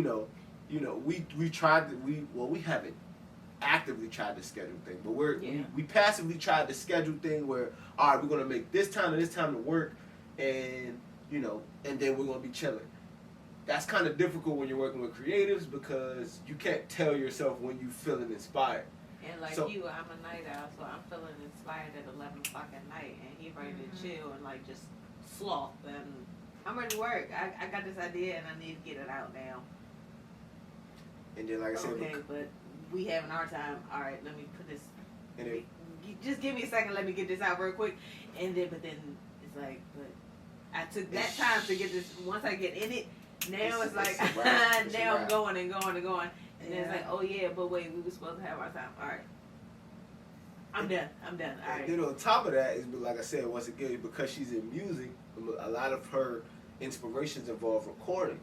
Speaker 4: haven't actively tried to schedule things, but we passively tried to schedule thing where, all right, we're gonna make this time and this time to work, and and then we're gonna be chilling. That's kind of difficult when you're working with creatives because you can't tell yourself when you feeling inspired.
Speaker 5: And like
Speaker 4: So-
Speaker 5: I'm a night owl, so I'm feeling inspired at 11 o'clock at night, and he ready to chill and like just sloth, and I'm ready to work. I got this idea, and I need to get it out now.
Speaker 4: And then, like I said,
Speaker 5: Okay, but we having our time. All right, let me put this.
Speaker 4: and it,
Speaker 5: Just give me a second. Let me get this out real quick, but then it's like, but I took that time to get this. Once I get in it, now it's like
Speaker 4: a wrap. It's a
Speaker 5: now I'm
Speaker 4: wrap.
Speaker 5: going and going and going, and then it's like, oh yeah, but wait, we were supposed to have our time. All right, I'm done. All
Speaker 4: and
Speaker 5: right.
Speaker 4: then on top of that is, like I said, once again, because she's in music, a lot of her inspirations involve recording.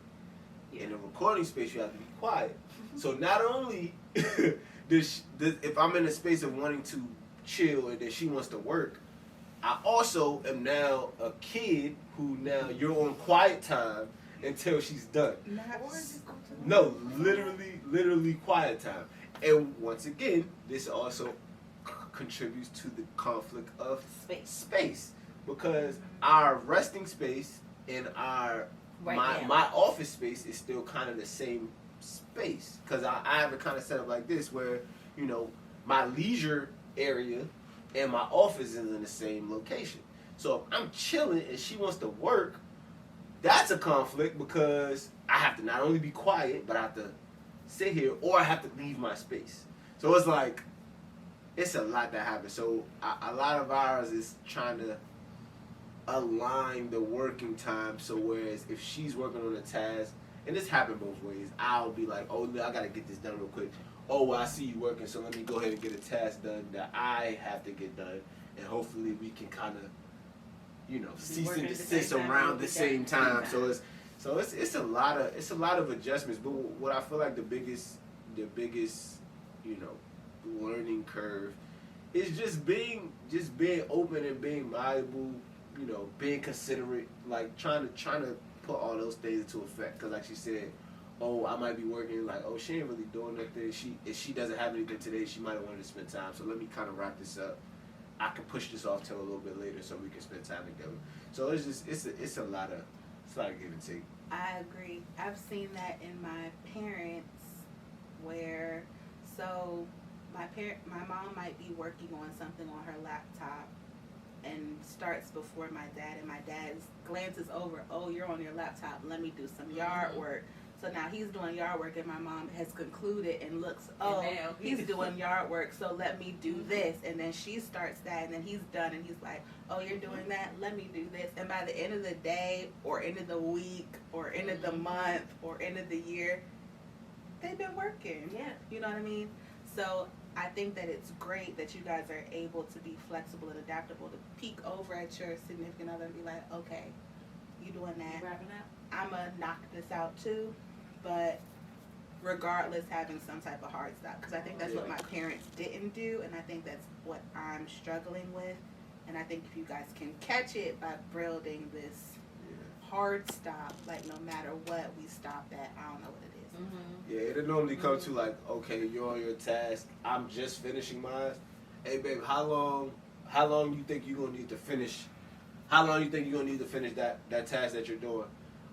Speaker 5: Yeah.
Speaker 4: In the recording space, you have to be quiet. So not only if I'm in a space of wanting to chill and then she wants to work, I also am now a kid who now you're on quiet time until she's done. No, literally quiet time. And once again, this also contributes to the conflict of space because our resting space and our my office space is still kind of the same space because I have it kind of set up like this where my leisure area and my office is in the same location. So if I'm chilling and she wants to work, that's a conflict because I have to not only be quiet, but I have to sit here or I have to leave my space. So it's like, it's a lot that happens. So a lot of ours is trying to align the working time. So whereas if she's working on a task, and this happened both ways, I'll be like, oh, I got to get this done real quick. Oh, well, I see you working, so let me go ahead and get a task done that I have to get done. And hopefully we can kind of, cease and desist around the same time. So it's a lot of adjustments. But what I feel like the biggest, learning curve is just being open and being malleable, being considerate, like trying to put all those things into effect. Because like she said, oh, I might be working, like, oh, she ain't really doing nothing. If she doesn't have anything today, she might have wanted to spend time. So let me kind of wrap this up. I can push this off till a little bit later so we can spend time together. So it's a lot of give and take.
Speaker 7: I agree. I've seen that in my parents where, so my mom might be working on something on her laptop and starts before my dad, and my dad glances over, oh, you're on your laptop, let me do some yard work. So now he's doing yard work and my mom has concluded and looks, oh, he's doing yard work, so let me do this. And then she starts that and then he's done and he's like, oh, you're doing that, let me do this. And by the end of the day or end of the week or end of the month or end of the year, they've been working.
Speaker 5: Yeah.
Speaker 7: You know what I mean? So I think that it's great that you guys are able to be flexible and adaptable to peek over at your significant other and be like, okay, you doing that.
Speaker 5: Wrapping up.
Speaker 7: I'm going to knock this out too. But regardless, having some type of hard stop. Because I think that's what my parents didn't do. And I think that's what I'm struggling with. And I think if you guys can catch it by building this hard stop, like no matter what we stop at, I don't know what it is.
Speaker 5: Mm-hmm.
Speaker 4: Yeah, it'll normally come to like, okay, you're on your task. I'm just finishing mine. Hey, babe, how long you think you're gonna need to finish? How long you think you're gonna need to finish that task that you're doing?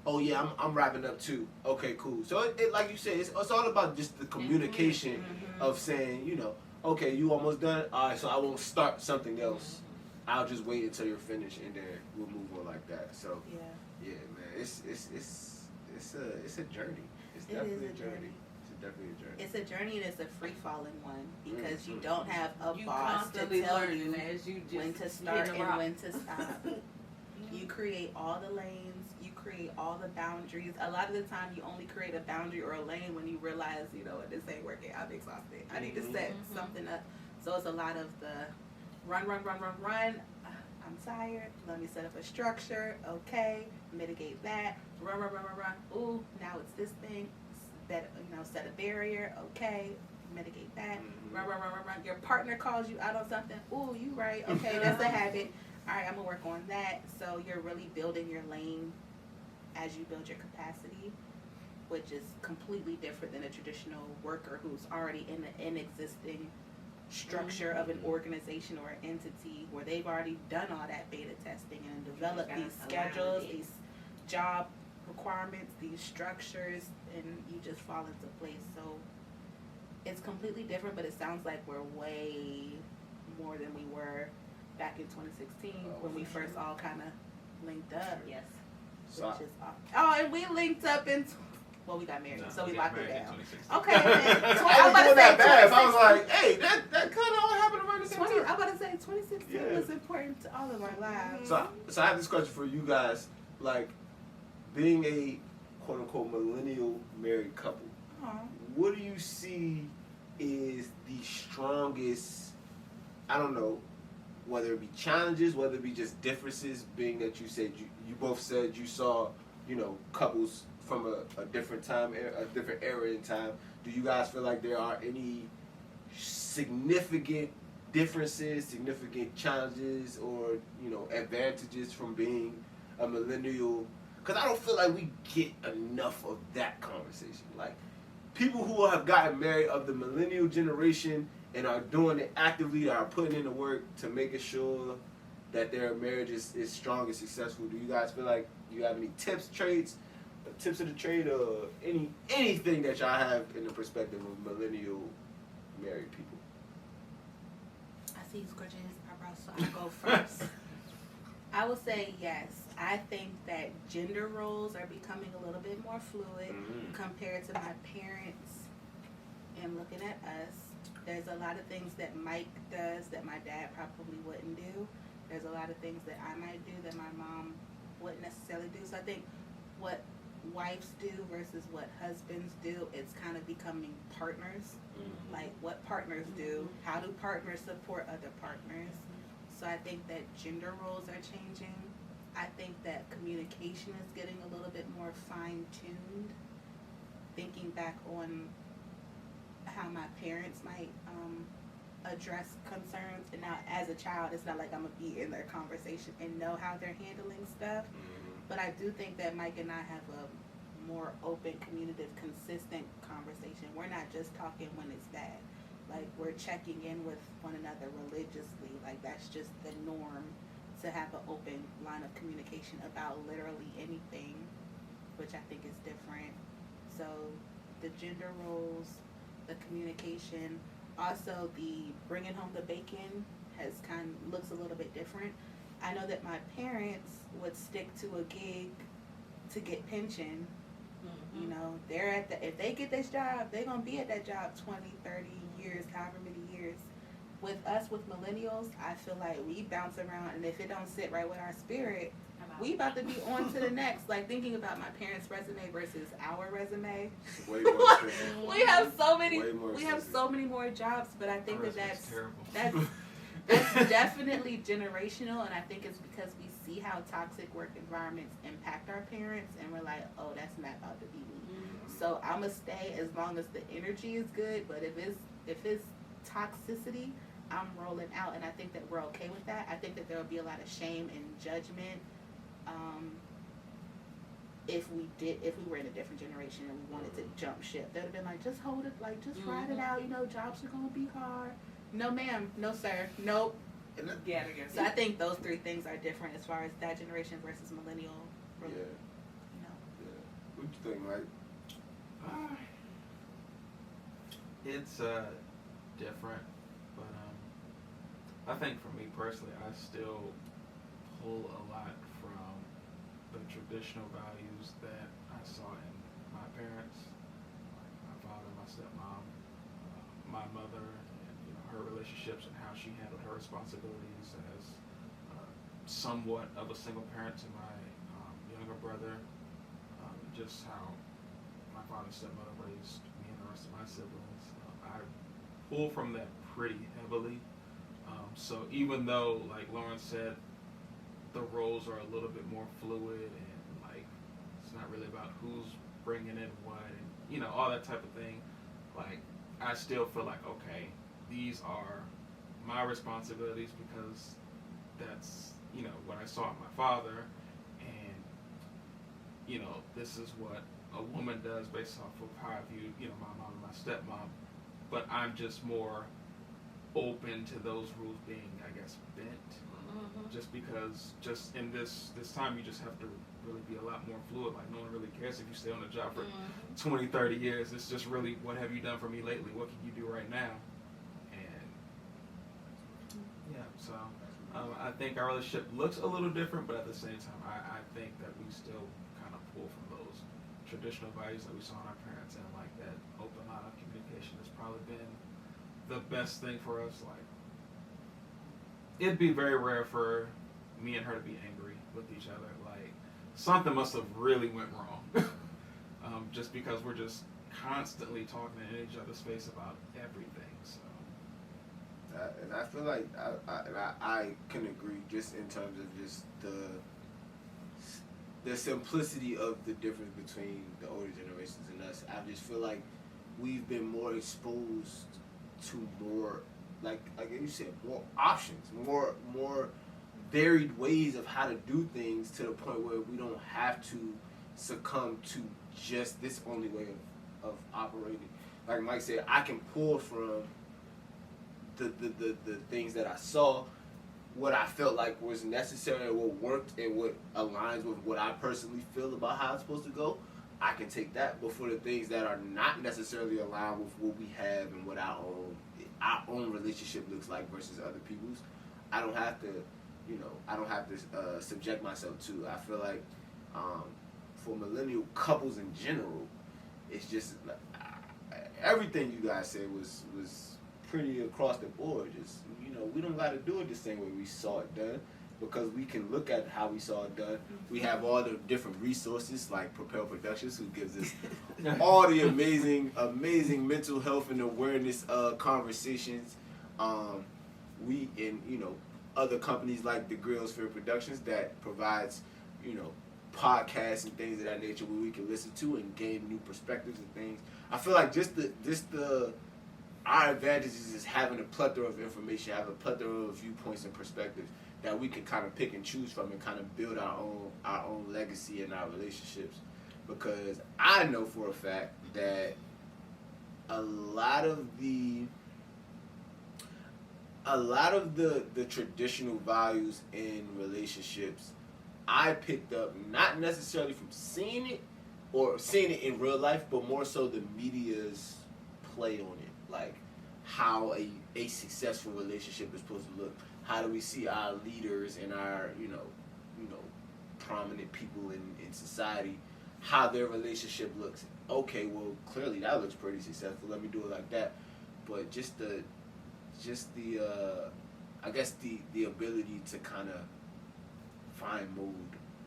Speaker 4: Oh yeah, I'm wrapping up too. Okay, cool. So it like you said, it's all about just the communication of saying, okay, you almost done. All right, so I won't start something else. I'll just wait until you're finished, and then we'll move on like that. So yeah, man, it's it's a journey. It's
Speaker 7: It
Speaker 4: definitely
Speaker 7: is a journey.
Speaker 4: It's definitely a journey.
Speaker 7: It's a journey and it's a free falling one because you don't have a
Speaker 5: You
Speaker 7: boss to
Speaker 5: constantly
Speaker 7: tell
Speaker 5: learning
Speaker 7: you
Speaker 5: as you just
Speaker 7: when to
Speaker 5: hit
Speaker 7: start
Speaker 5: the
Speaker 7: and
Speaker 5: rock.
Speaker 7: when to stop. You create all the lanes, you create all the boundaries. A lot of the time you only create a boundary or a lane when you realize, you know what, this ain't working. I'm exhausted. I need to set something up. So it's a lot of the run. I'm tired. Let me set up a structure. Okay. Mitigate that. Run. Ooh, now it's this thing. Set a barrier. Okay. Mitigate that. Run. Your partner calls you out on something. Ooh, you right. Okay, that's a habit. All right, I'm gonna work on that. So you're really building your lane as you build your capacity, which is completely different than a traditional worker who's already in an existing structure of an organization or an entity where they've already done all that beta testing and developed these schedules, these job requirements, these structures, and you just fall into place. So it's completely different, but it sounds like we're way more than we were back in 2016 when we first all kind of linked up.
Speaker 5: Yes.
Speaker 4: So
Speaker 7: Which is awesome. Oh, and we linked up in. Well, we got married, so we locked it down.
Speaker 6: Okay.
Speaker 7: Okay, man.
Speaker 4: I was doing that bad. I was like, hey, that kind of all happened around the same time.
Speaker 7: I'm about to say 2016 was important to all of our lives.
Speaker 4: So I have this question for you guys. Like, being a quote-unquote millennial married couple, what do you see is the strongest, I don't know, whether it be challenges, whether it be just differences, being that you said you both said you saw, couples from a different time, a different era in time. Do you guys feel like there are any significant differences, significant challenges, or, advantages from being a millennial? Because I don't feel like we get enough of that conversation. Like, people who have gotten married of the millennial generation and are doing it actively, are putting in the work to making sure that their marriage is strong and successful. Do you guys feel like you have any tips of the trade, or anything that y'all have in the perspective of millennial married people?
Speaker 7: I see you scratching his eyebrows, so I'll go first. I would say yes. I think that gender roles are becoming a little bit more fluid compared to my parents and looking at us. There's a lot of things that Mike does that my dad probably wouldn't do. There's a lot of things that I might do that my mom wouldn't necessarily do. So I think what wives do versus what husbands do, it's kind of becoming partners. Like what partners do, how do partners support other partners? So I think that gender roles are changing. I think that communication is getting a little bit more fine-tuned. Thinking back on how my parents might address concerns, and now as a child, it's not like I'm gonna be in their conversation and know how they're handling stuff. But I do think that Mike and I have a more open, communicative, consistent conversation. We're not just talking when it's bad. Like, we're checking in with one another religiously. Like, that's just the norm, to have an open line of communication about literally anything, which I think is different. So the gender roles, the communication, also the bringing home the bacon looks a little bit different. I know that my parents would stick to a gig to get pension. They're if they get this job, they're going to be at that job 20, 30 years, however many years. With us, with millennials, I feel like we bounce around, and if it don't sit right with our spirit, we about to be on to the next. Like, thinking about my parents' resume versus our resume.
Speaker 4: Way more expensive.
Speaker 7: we have so many more jobs, but I think that's
Speaker 6: terrible.
Speaker 7: That's definitely generational, and I think it's because we see how toxic work environments impact our parents, and we're like, oh, that's not about to be me. So I'm gonna stay as long as the energy is good, but if it's toxicity, I'm rolling out, and I think that we're okay with that. I think that there will be a lot of shame and judgment if we were in a different generation and we wanted to jump ship. They'd have been like, just hold it, like, just ride it out, jobs are gonna be hard. No ma'am, no sir, nope. So I think those three things are different as far as that generation versus millennial.
Speaker 4: What you think, Mike?
Speaker 6: It's different, but I think for me personally, I still pull a lot from the traditional values that I saw in my parents, like my father, my stepmom, my mother, and her relationships and how she handled her responsibilities as somewhat of a single parent to my younger brother, just how my father and stepmother raised me and the rest of my siblings. I pull from that pretty heavily. So even though, like Lauren said, the roles are a little bit more fluid and like it's not really about who's bringing in what and all that type of thing, like I still feel like, okay, these are my responsibilities because that's what I saw in my father, and this is what a woman does based off of how I view my mom and my stepmom. But I'm just more open to those rules being, I guess, bent. Just because just in this time you just have to really be a lot more fluid. Like no one really cares if you stay on the job for 20, 30 years. It's just really, what have you done for me lately? What can you do right now? And yeah, so I think our relationship looks a little different, but at the same time I think that we still kind of pull from those traditional values that we saw in our parents, and like that open line of communication has probably been the best thing for us. Like it'd be very rare for me and her to be angry with each other. Like something must have really went wrong. Just because we're just constantly talking in each other's face about everything. So
Speaker 4: and I feel like I can agree just in terms of just the simplicity of the difference between the older generations and us. I just feel like we've been more exposed to more, like you said, more options, more varied ways of how to do things, to the point where we don't have to succumb to just this only way of operating. Like Mike said, I can pull from the things that I saw, what I felt like was necessary, what worked, and what aligns with what I personally feel about how it's supposed to go. I can take that. But for the things that are not necessarily aligned with what we have and what our own relationship looks like versus other people's, I don't have to subject myself to. I feel like for millennial couples in general, it's just everything you guys said was pretty across the board. Just we don't got to do it the same way we saw it done, because we can look at how we saw it done. We have all the different resources like Propel Productions, who gives us all the amazing mental health and awareness conversations. We in other companies like the Griotsphere Productions that provides podcasts and things of that nature where we can listen to and gain new perspectives and things. I feel like our advantages is having a plethora of information, having a plethora of viewpoints and perspectives that we can kind of pick and choose from and kind of build our own legacy in our relationships. Because I know for a fact that a lot of the traditional values in relationships I picked up not necessarily from seeing it in real life, but more so the media's play on it. Like how a successful relationship is supposed to look. How do we see our leaders and our prominent people in society, how their relationship looks? Okay, well clearly that looks pretty successful. Let me do it like that. But just the I guess the ability to kind of fine mold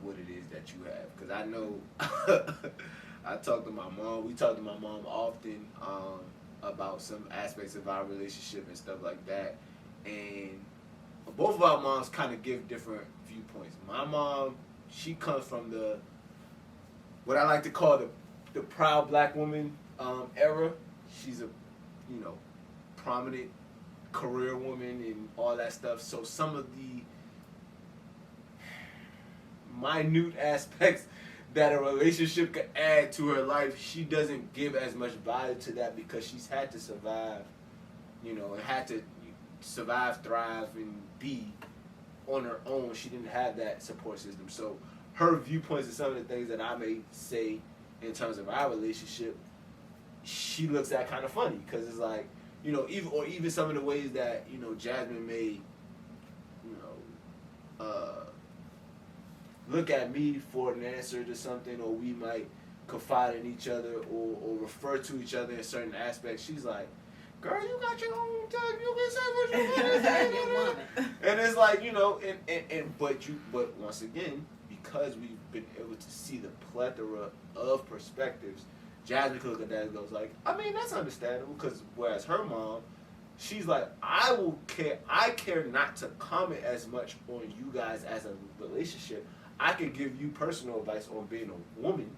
Speaker 4: what it is that you have. Because I know I talk to my mom. We talk to my mom often about some aspects of our relationship and stuff like that. And both of our moms kind of give different viewpoints. My mom, she comes from what I like to call the proud black woman era. She's a prominent career woman and all that stuff. So some of the minute aspects that a relationship could add to her life, she doesn't give as much value to that, because she's had to survive, and had to survive, thrive, and be on her own. She didn't have that support system. So her viewpoints and some of the things that I may say in terms of our relationship, she looks at kind of funny, because it's like, even some of the ways that, look at me for an answer to something, or we might confide in each other or refer to each other in certain aspects. She's like, girl, you got your own time. You can say what you want to say. And it's like, you know, but once again, because we've been able to see the plethora of perspectives, Jasmine could look at that and goes like, I mean, that's understandable, because whereas her mom, she's like, I care not to comment as much on you guys as a relationship. I can give you personal advice on being a woman,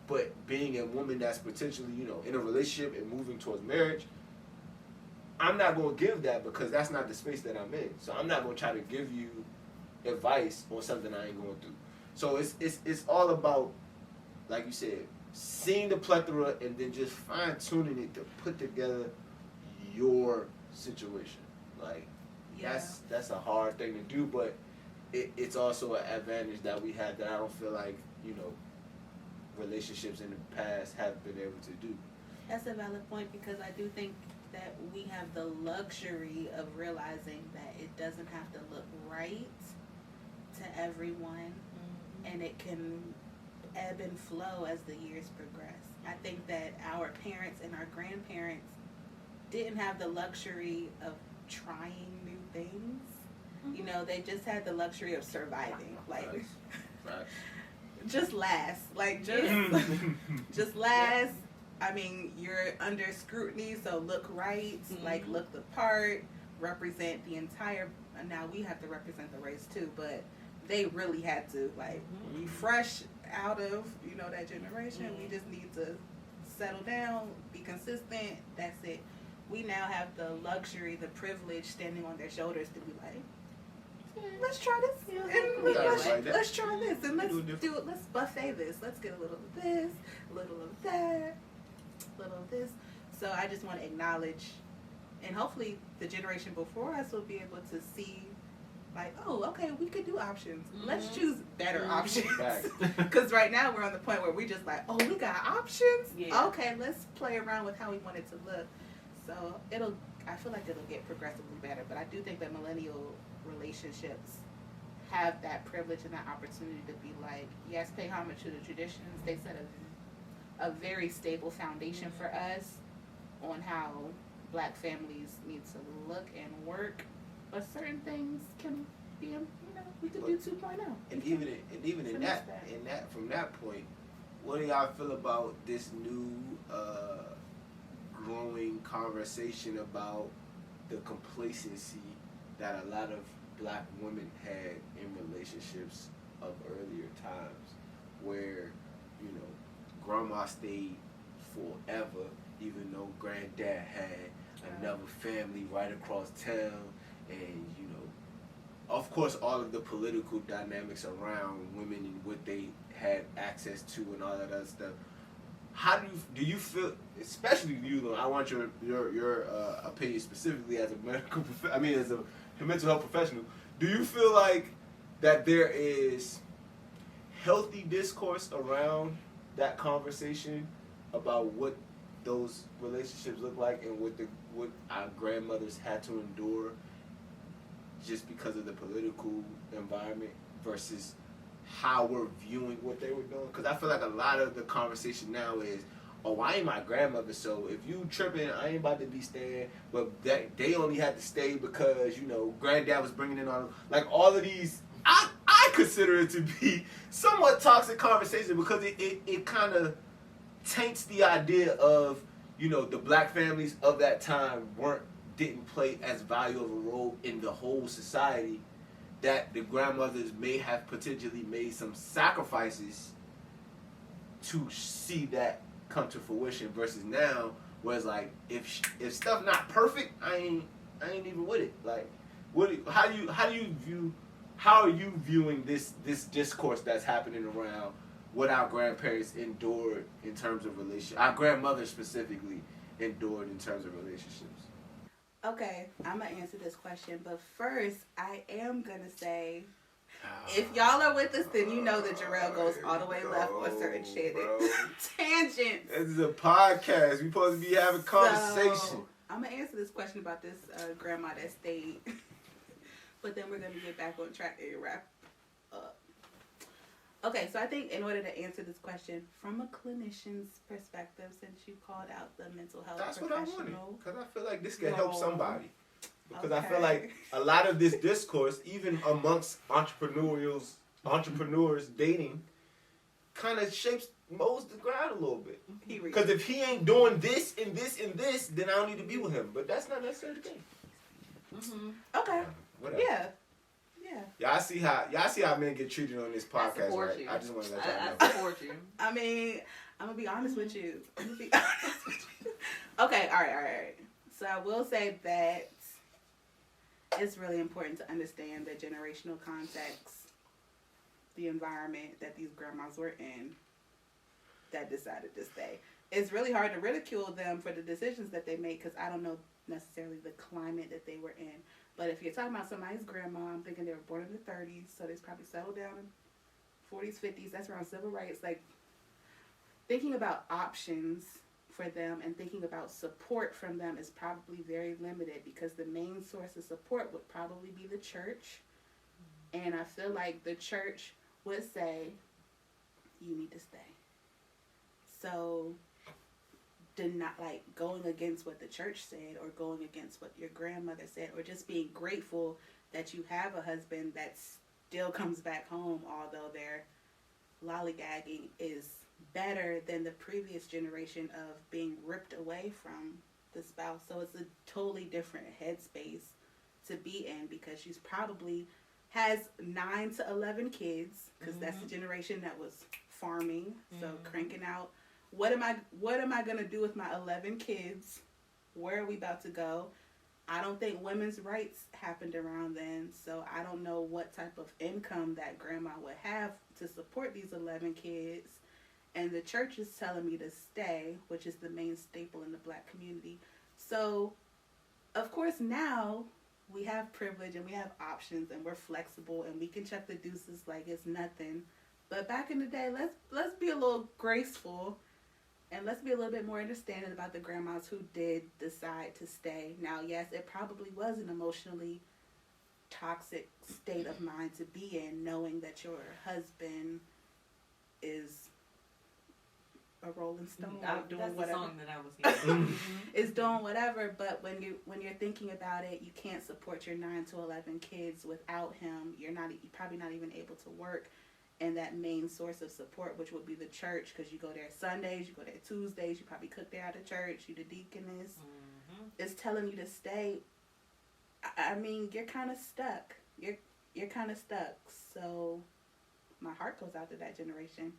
Speaker 4: but being a woman that's potentially, you know, in a relationship and moving towards marriage, I'm not going to give that, because that's not the space that I'm in. So I'm not going to try to give you advice on something I ain't going through. So it's all about, like you said, seeing the plethora and then just fine tuning it to put together your situation. Like, that's a hard thing to do, but it's also an advantage that we have that I don't feel like, you know, relationships in the past have been able to do.
Speaker 7: That's a valid point, because I do think that we have the luxury of realizing that it doesn't have to look right to everyone, and it can ebb and flow as the years progress. I think that our parents and our grandparents didn't have the luxury of trying new things. You know, they just had the luxury of surviving. Like,
Speaker 4: Right.
Speaker 7: just last. Like, just last. I mean, you're under scrutiny, so look right, like look the part, represent the entire, and now we have to represent the race too, but they really had to, like, be fresh out of, you know, that generation. We just need to settle down, be consistent, that's it. We now have the luxury, the privilege standing on their shoulders to be like, let's try this, and let's try this, and let's buffet this, let's get a little of this, a little of that, little of this. So I just want to acknowledge, and hopefully the generation before us will be able to see, like, oh, okay, we could do options. Let's choose better options. Because right now we're on the point where we just like, oh, we got options? Yeah. Okay, let's play around with how we want it to look. So I feel like it'll get progressively better. But I do think that millennial relationships have that privilege and that opportunity to be like, yes, pay homage to the traditions. They set a very stable foundation for us on how Black families need to look and work, but certain things can be, you know, we could do 2.0.
Speaker 4: And even in that from that point, what do y'all feel about this new growing conversation about the complacency that a lot of Black women had in relationships of earlier times, where, you know, grandma stayed forever, even though granddad had another family right across town, and, you know, of course, all of the political dynamics around women and what they had access to and all that other stuff. How do you feel, especially you, though, I want your opinion specifically as a as a mental health professional. Do you feel like that there is healthy discourse around that conversation about what those relationships look like and what our grandmothers had to endure just because of the political environment versus how we're viewing what they were doing? Because I feel like a lot of the conversation now is, oh, I ain't my grandmother, so if you tripping, I ain't about to be staying. But they only had to stay because, you know, granddad was bringing in all of these. I consider it to be somewhat toxic conversation, because it kind of taints the idea of, you know, the Black families of that time didn't play as valuable of a role in the whole society, that the grandmothers may have potentially made some sacrifices to see that come to fruition, versus now, where it's like, if stuff not perfect, I ain't even with it. Like, how are you viewing this discourse that's happening around what our grandparents endured in terms of relationships, our grandmothers specifically endured in terms of relationships?
Speaker 7: Okay, I'm going to answer this question, but first, I am going to say, if y'all are with us, then you know that Jarrell goes all the way left on certain shit. Tangents.
Speaker 4: This is a podcast. We're supposed to be having conversation.
Speaker 7: So, I'm going to answer this question about this grandma that stayed, but then we're going to get back on track and wrap up. Okay, so I think in order to answer this question from a clinician's perspective, since you called out the mental health
Speaker 4: That's what I wanted.
Speaker 7: professional,
Speaker 4: Because I feel like this can help
Speaker 7: role.
Speaker 4: somebody. Because I feel
Speaker 7: Okay.
Speaker 4: like a lot of this discourse, even amongst entrepreneurs dating, kind of mows the ground a little bit.
Speaker 7: He reads.
Speaker 4: Because if he ain't doing this and this and this, then I don't need to be with him. But that's not necessarily the case.
Speaker 7: Okay.
Speaker 4: Whatever.
Speaker 7: Yeah.
Speaker 4: Y'all see how men get treated on this
Speaker 5: I
Speaker 4: podcast,
Speaker 5: support
Speaker 4: right?
Speaker 5: you.
Speaker 4: I just want to let y'all know.
Speaker 5: I support you.
Speaker 7: I mean, I'm gonna be honest with you. Okay, all right. So I will say that it's really important to understand the generational context, the environment that these grandmas were in that decided to stay. It's really hard to ridicule them for the decisions that they made because I don't know necessarily the climate that they were in. But if you're talking about somebody's grandma, I'm thinking they were born in the 30s, so they probably settled down in 40s, 50s. That's around civil rights. Like, thinking about options for them and thinking about support from them is probably very limited because the main source of support would probably be the church. And I feel like the church would say, you need to stay. So, not like going against what the church said or going against what your grandmother said or just being grateful that you have a husband that still comes back home although they're lollygagging is better than the previous generation of being ripped away from the spouse. So it's a totally different headspace to be in because she's probably has 9 to 11 kids because that's the generation that was farming, so cranking out. What am I gonna do with my 11 kids? Where are we about to go? I don't think women's rights happened around then, so I don't know what type of income that grandma would have to support these 11 kids. And the church is telling me to stay, which is the main staple in the black community. So, of course, now we have privilege and we have options and we're flexible and we can check the deuces like it's nothing. But back in the day, let's be a little graceful. And let's be a little bit more understanding about the grandmas who did decide to stay. Now, yes, it probably was an emotionally toxic state of mind to be in, knowing that your husband is a rolling stone, doing
Speaker 5: That's
Speaker 7: whatever.
Speaker 5: the song that I was hearing.
Speaker 7: Is doing whatever. But when you're thinking about it, you can't support your 9 to 11 kids without him. You're probably not even able to work. And that main source of support, which would be the church, because you go there Sundays, you go there Tuesdays, you probably cook there at the church, you the deaconess, is telling you to stay. I mean, you're kind of stuck. You're kind of stuck. So my heart goes out to that generation.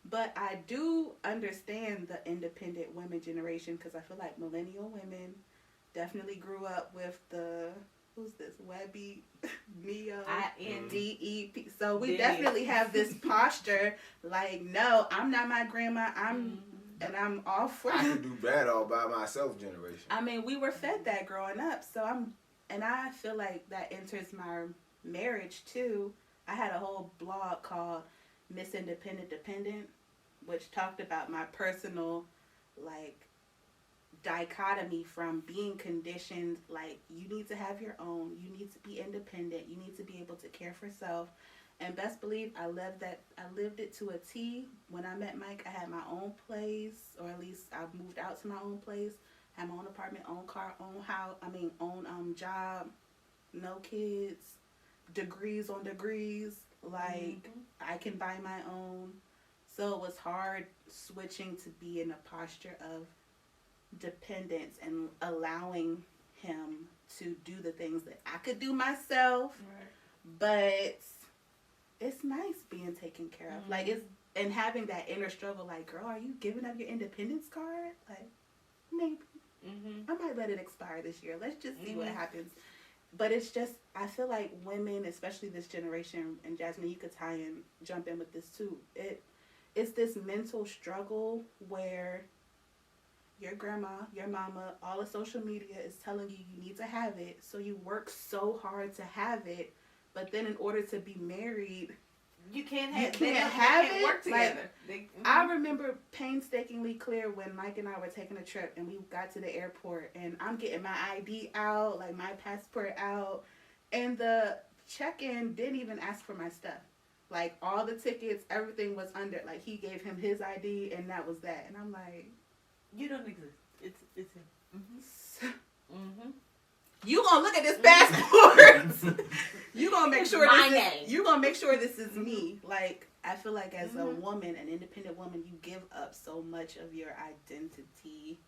Speaker 7: But I do understand the independent women generation because I feel like millennial women definitely grew up with the... Who's this? Webby, Neo, DEP. So we definitely have this posture like, no, I'm not my grandma. And I'm all for
Speaker 4: I can do bad all by myself generation.
Speaker 7: I mean, we were fed that growing up. So I feel like that enters my marriage too. I had a whole blog called Miss Independent Dependent, which talked about my personal, like, dichotomy from being conditioned like you need to have your own, you need to be independent, you need to be able to care for self, and best believe I lived it to a T. When I met Mike, I had my own place, or at least I moved out to my own place, had my own apartment, own car, own house, own job, no kids, degrees on degrees, like I can buy my own. So it was hard switching to be in a posture of dependence and allowing him to do the things that I could do myself, but it's nice being taken care of. Like, it's, and having that inner struggle, like, girl, are you giving up your independence card? Like, maybe. I might let it expire this year. Let's just see what happens. But it's just, I feel like women, especially this generation, and Jasmine, you could jump in with this too. It's this mental struggle where your grandma, your mama, all of social media is telling you need to have it, so you work so hard to have it, but then in order to be married,
Speaker 5: you can't
Speaker 7: have it.
Speaker 5: Work together.
Speaker 7: Like, I remember painstakingly clear when Mike and I were taking a trip and we got to the airport and I'm getting my ID out, like my passport out, and the check-in didn't even ask for my stuff. Like, all the tickets, everything was under, like, he gave him his ID, and that was that. And I'm like,
Speaker 5: You don't exist. It's him. Mm-hmm.
Speaker 7: you gonna look at this passport. You gonna make
Speaker 5: It's
Speaker 7: sure
Speaker 5: my
Speaker 7: this
Speaker 5: name.
Speaker 7: is, you gonna make sure this is me. Like, I feel like as a woman, an independent woman, you give up so much of your identity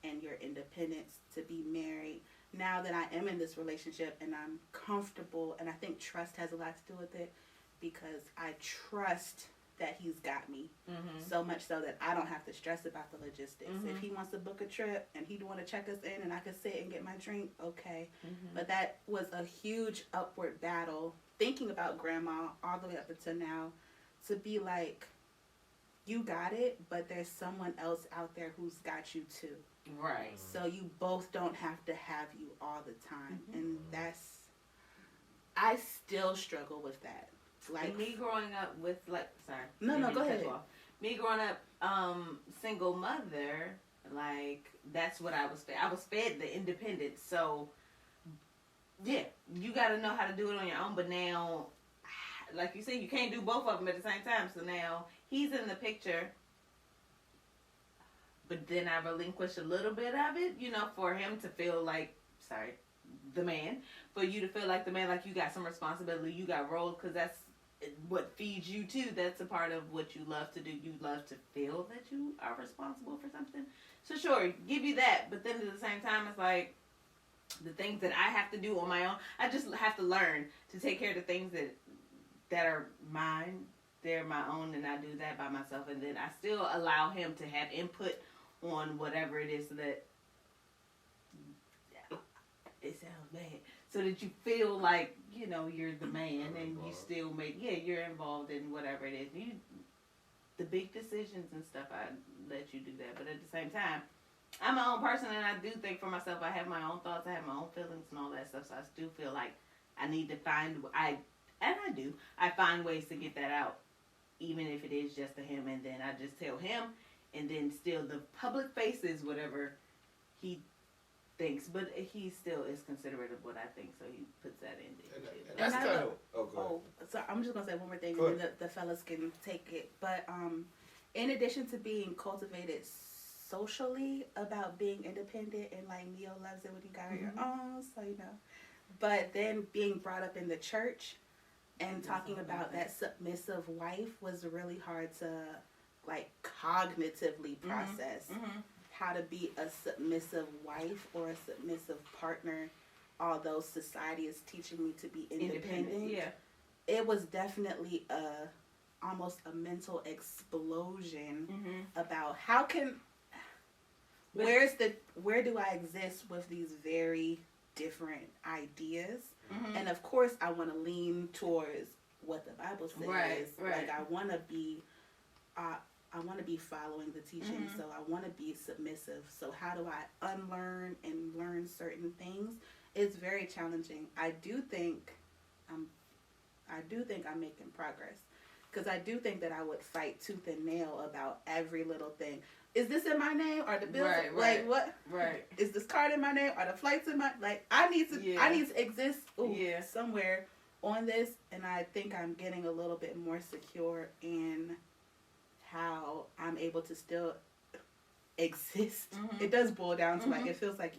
Speaker 7: and your independence to be married. Now that I am in this relationship and I'm comfortable, and I think trust has a lot to do with it, because I trust that he's got me, so much so that I don't have to stress about the logistics. If he wants to book a trip and he want to check us in and I can sit and get my drink, okay. But that was a huge upward battle, thinking about grandma all the way up until now, to be like, you got it, but there's someone else out there who's got you too.
Speaker 5: Right.
Speaker 7: So you both don't have to have you all the time. And that's, I still struggle with that. Like,
Speaker 5: me growing up with, like, sorry.
Speaker 7: No,
Speaker 5: didn't
Speaker 7: go
Speaker 5: mean to cut
Speaker 7: ahead.
Speaker 5: you off. Me growing up, single mother, like, that's what I was fed. I was fed the independence. So, yeah, you got to know how to do it on your own. But now, like you said, you can't do both of them at the same time. So now he's in the picture. But then I relinquish a little bit of it, you know, for him to feel like, the man. For you to feel like the man, like you got some responsibility, you got roles, because that's what feeds you too. That's a part of what you love to do. You love to feel that you are responsible for something. So sure, give you that. But then at the same time, it's like the things that I have to do on my own. I just have to learn to take care of the things that are mine. They're my own, and I do that by myself. And then I still allow him to have input on whatever it is, so that it sounds bad, so that you feel like, you know, you're the man, and you still you're involved in whatever it is. The big decisions and stuff, I let you do that. But at the same time, I'm my own person, and I do think for myself. I have my own thoughts, I have my own feelings and all that stuff. So I do feel like I need to find, I find ways to get that out, even if it is just to him, and then I just tell him, and then still the public faces whatever he thinks, but he still is considerate of what I think, so he puts that in there.
Speaker 4: And that's
Speaker 7: And I
Speaker 4: kind of.
Speaker 7: look-
Speaker 4: Oh, go ahead.
Speaker 7: so I'm just gonna say one more thing,
Speaker 4: Go
Speaker 7: and then the fellas can take it. But in addition to being cultivated socially about being independent, and like Neo loves it when you got your own, so you know. But then being brought up in the church and talking about that submissive wife was really hard to, like, cognitively process. How to be a submissive wife or a submissive partner, although society is teaching me to be independent.
Speaker 5: Yeah.
Speaker 7: It was definitely almost a mental explosion about where do I exist with these very different ideas. And of course I want to lean towards what the Bible says.
Speaker 5: Right.
Speaker 7: Like, I want to be following the teaching, so I want to be submissive. So how do I unlearn and learn certain things? It's very challenging. I do think I'm making progress, because I do think that I would fight tooth and nail about every little thing. Is this in my name? Are the bills like what?
Speaker 5: Right.
Speaker 7: Is this card in my name? Are the flights in my, like, I need to exist somewhere on this, and I think I'm getting a little bit more secure in how I'm able to still exist. It does boil down to like, it feels like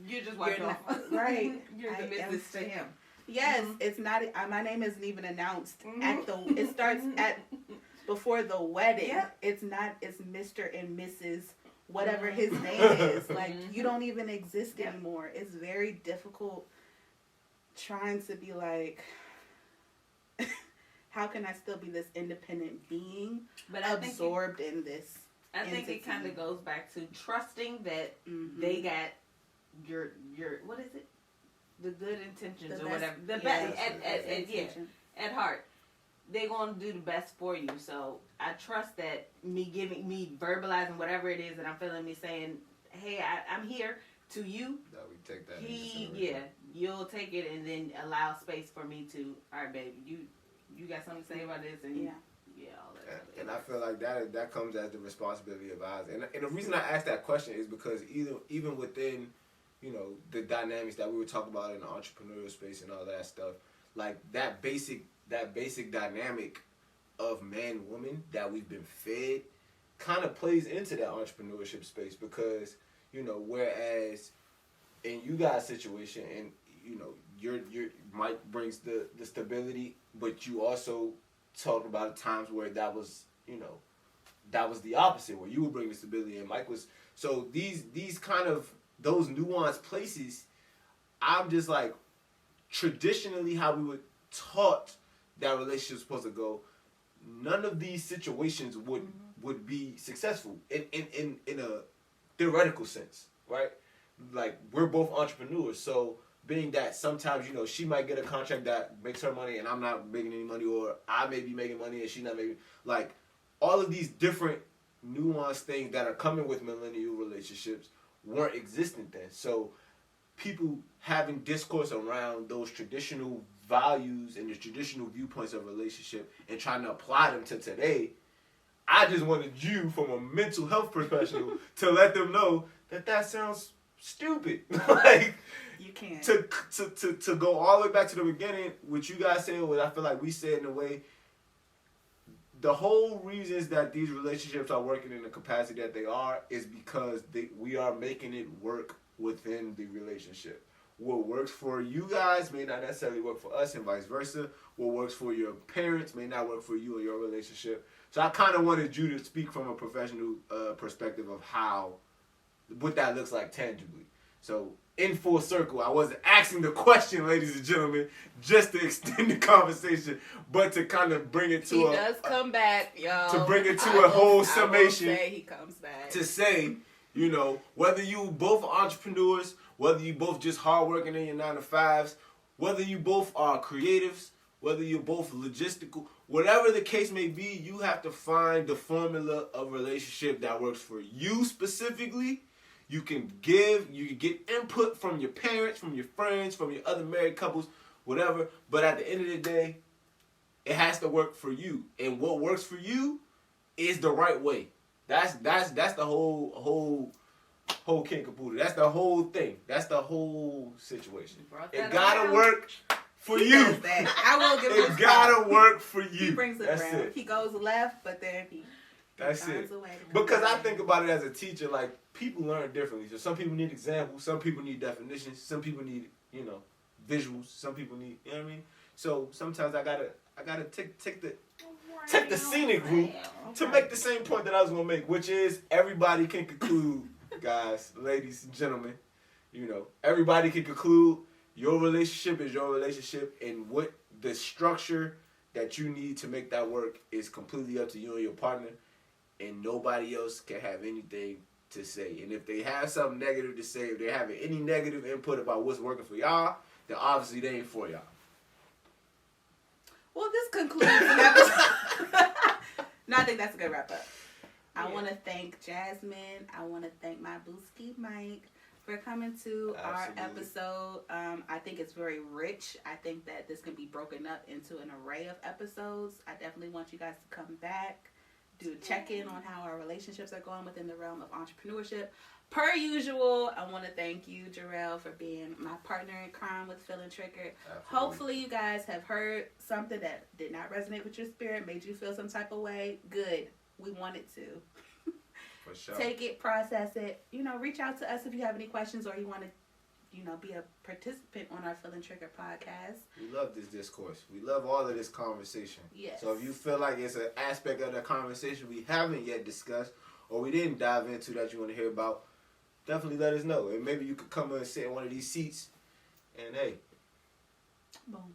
Speaker 5: You're just wiping off.
Speaker 7: Right.
Speaker 5: You're the business to him.
Speaker 7: Yes, it's not. My name isn't even announced at the. It starts at before the wedding.
Speaker 5: Yep.
Speaker 7: It's not. It's Mr. and Mrs. Whatever his name is. Like, you don't even exist anymore. It's very difficult trying to be like, how can I still be this independent being,
Speaker 5: but
Speaker 7: absorbed in this?
Speaker 5: I think it kind of goes back to trusting that they got your what is it? The good intentions, or whatever. The best at heart. They're gonna do the best for you. So I trust that me verbalizing whatever it is that I'm feeling, me saying, hey, I'm here to you.
Speaker 4: That we take that.
Speaker 5: You'll take it, and then allow space for me to, all right, baby, you got something to say about this, and all that.
Speaker 4: And I feel like that comes as the responsibility of ours. And the reason I asked that question is because even within, you know, the dynamics that we were talking about in the entrepreneurial space and all that stuff, like that basic that basic dynamic of man woman that we've been fed kind of plays into that entrepreneurship space, because whereas in you guys' situation, and your Mike brings the stability, but you also talked about times where that was the opposite, where you would bring the stability and Mike was. So these kind of those nuanced places, I'm just like, traditionally how we were taught that relationship is supposed to go, none of these situations would be successful in a theoretical sense, right? Like, we're both entrepreneurs, so being that sometimes she might get a contract that makes her money and I'm not making any money, or I may be making money and she's not making, like, all of these different nuanced things that are coming with millennial relationships weren't existent then. So people having discourse around those traditional values and the traditional viewpoints of relationship and trying to apply them to today, I just wanted you, from a mental health professional, to let them know that sounds stupid. Like,
Speaker 7: you can't.
Speaker 4: To go all the way back to the beginning, what you guys said, what I feel like we said in a way, the whole reasons that these relationships are working in the capacity that they are is because we are making it work within the relationship. What works for you guys may not necessarily work for us, and vice versa. What works for your parents may not work for you and your relationship. So I kind of wanted you to speak from a professional perspective of what that looks like tangibly. So in full circle, I wasn't asking the question, ladies and gentlemen, just to extend the conversation, but to kind of bring it to
Speaker 7: he does come back, y'all.
Speaker 4: To bring it to a whole summation.
Speaker 7: I will say he comes back.
Speaker 4: To say, whether you both are entrepreneurs, whether you both just hardworking in your 9-to-5s, whether you both are creatives, whether you're both logistical, whatever the case may be, you have to find the formula of relationship that works for you specifically. You can get input from your parents, from your friends, from your other married couples, whatever. But at the end of the day, it has to work for you. And what works for you is the right way. That's the whole king caboodle. That's the whole thing. That's the whole situation. It gotta work for you.
Speaker 7: Does that. I will give him
Speaker 4: it gotta work for you.
Speaker 7: He brings it around. It. He goes left, but then he
Speaker 4: That's
Speaker 7: finds
Speaker 4: it.
Speaker 7: a way to
Speaker 4: Because
Speaker 7: back.
Speaker 4: I think about it as a teacher, like, people learn differently. So some people need examples, some people need definitions, some people need, visuals, some people need, you know what I mean? So sometimes I gotta take the scenic route to make the same point that I was gonna make, which is everybody can conclude, guys, ladies and gentlemen, everybody can conclude your relationship is your relationship, and what the structure that you need to make that work is completely up to you and your partner, and nobody else can have anything to say. And if they have something negative to say, if they're having any negative input about what's working for y'all, then obviously they ain't for y'all.
Speaker 7: Well, this concludes the episode. No, I think that's a good wrap up. I want to thank Jasmine. I want to thank my booski Mike for coming to our episode. I think it's very rich. I think that this can be broken up into an array of episodes. I definitely want you guys to come back, do a check-in on how our relationships are going within the realm of entrepreneurship. Per usual, I want to thank you, Jarrell, for being my partner in crime with Feeling Triggered.
Speaker 4: Absolutely.
Speaker 7: Hopefully you guys have heard something that did not resonate with your spirit, made you feel some type of way. Good. We want it to.
Speaker 4: For sure.
Speaker 7: Take it, process it. Reach out to us if you have any questions or you want to, be a participant on our Feeling Triggered podcast.
Speaker 4: We love this discourse. We love all of this conversation.
Speaker 7: Yes.
Speaker 4: So if you feel like it's an aspect of the conversation we haven't yet discussed or we didn't dive into that you want to hear about, definitely let us know. And maybe you could come and sit in one of these seats and, hey.
Speaker 7: Boom.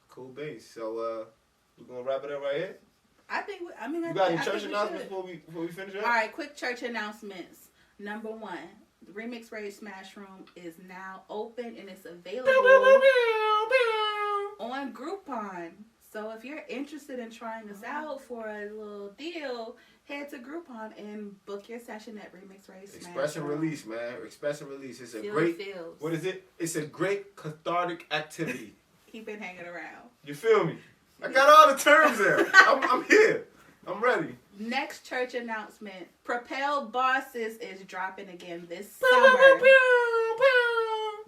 Speaker 4: Cool base. So we're going to wrap it up right here.
Speaker 7: You
Speaker 4: got any church announcements before we finish up?
Speaker 7: All right, quick church announcements. Number 1, the Remix Rage Smash Room is now open and it's available on Groupon. So if you're interested in trying this out for a little deal, head to Groupon and book your session at Remix Rage Smash
Speaker 4: Express and
Speaker 7: Room.
Speaker 4: release, man. Express and release. It's a
Speaker 7: Feel
Speaker 4: great.
Speaker 7: the feels.
Speaker 4: What is it? It's a great cathartic activity.
Speaker 7: He been hanging around.
Speaker 4: You feel me? I got all the terms there. I'm here. I'm ready.
Speaker 7: Next church announcement. Propel Bosses is dropping again this summer.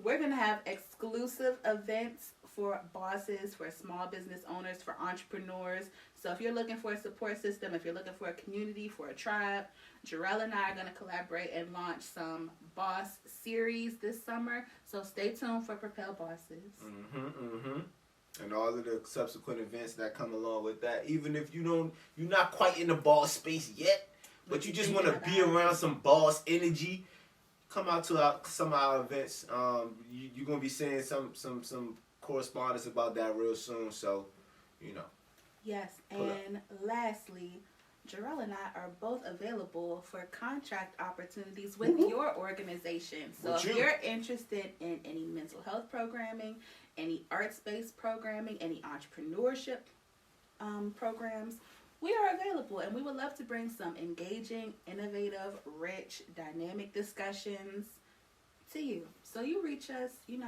Speaker 7: We're going to have exclusive events for bosses, for small business owners, for entrepreneurs. So if you're looking for a support system, if you're looking for a community, for a tribe, Jarrell and I are going to collaborate and launch some boss series this summer. So stay tuned for Propel Bosses.
Speaker 4: And all of the subsequent events that come along with that. Even if you're not quite in the boss space yet, but you just want to be around some boss energy, come out to some of our events. You're gonna be seeing some correspondence about that real soon. So,
Speaker 7: Yes, and lastly, Jarrell and I are both available for contract opportunities with your organization. So if you're interested in any mental health programming, any arts-based programming, any entrepreneurship programs, we are available, and we would love to bring some engaging, innovative, rich, dynamic discussions to you. So you reach us, you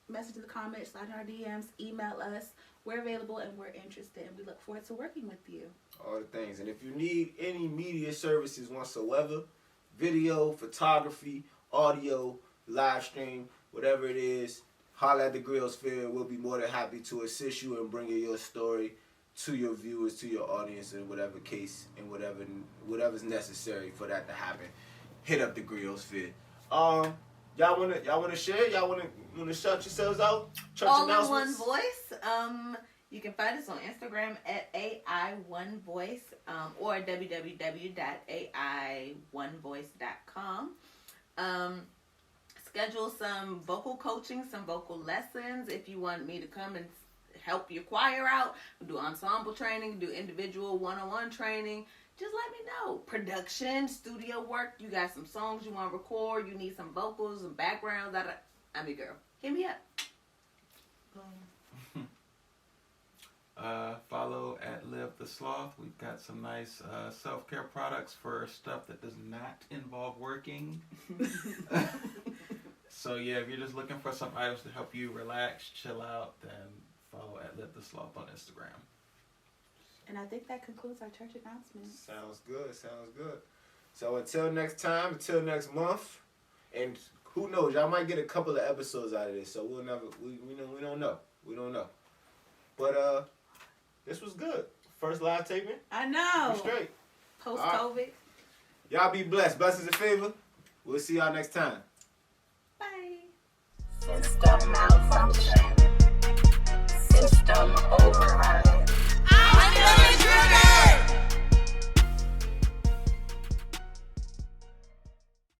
Speaker 7: message in the comments, slide in our DMs, email us. We're available and we're interested, and we look forward to working with you.
Speaker 4: All the things. And if you need any media services whatsoever, video, photography, audio, live stream, whatever it is, holla at the Griotsphere. We'll be more than happy to assist you in bringing your story to your viewers, to your audience, in whatever case and whatever's necessary for that to happen. Hit up the Griotsphere. Y'all wanna share? Y'all wanna shout yourselves out? Church
Speaker 5: All in
Speaker 4: announcements?
Speaker 5: one voice. You can find us on Instagram at AI1Voice or www.ai1voice.com. Schedule some vocal coaching, some vocal lessons. If you want me to come and help your choir out, do ensemble training, do individual one-on-one training, just let me know. Production, studio work, you got some songs you want to record, you need some vocals, some backgrounds. I'm your girl. Hit me up.
Speaker 6: Follow at Live the Sloth. We've got some nice self-care products for stuff that does not involve working. So yeah, if you're just looking for some items to help you relax, chill out, then follow at Live the Sloth on Instagram.
Speaker 7: And I think that concludes our church announcement.
Speaker 4: Sounds good. So until next time, until next month, and who knows, y'all might get a couple of episodes out of this. So we don't know. But this was good. First live taping.
Speaker 7: I know.
Speaker 4: We straight.
Speaker 7: Post-COVID.
Speaker 4: Right. Y'all be blessed. Blessings and favor. We'll see y'all next time.
Speaker 7: Bye.
Speaker 3: System malfunction. System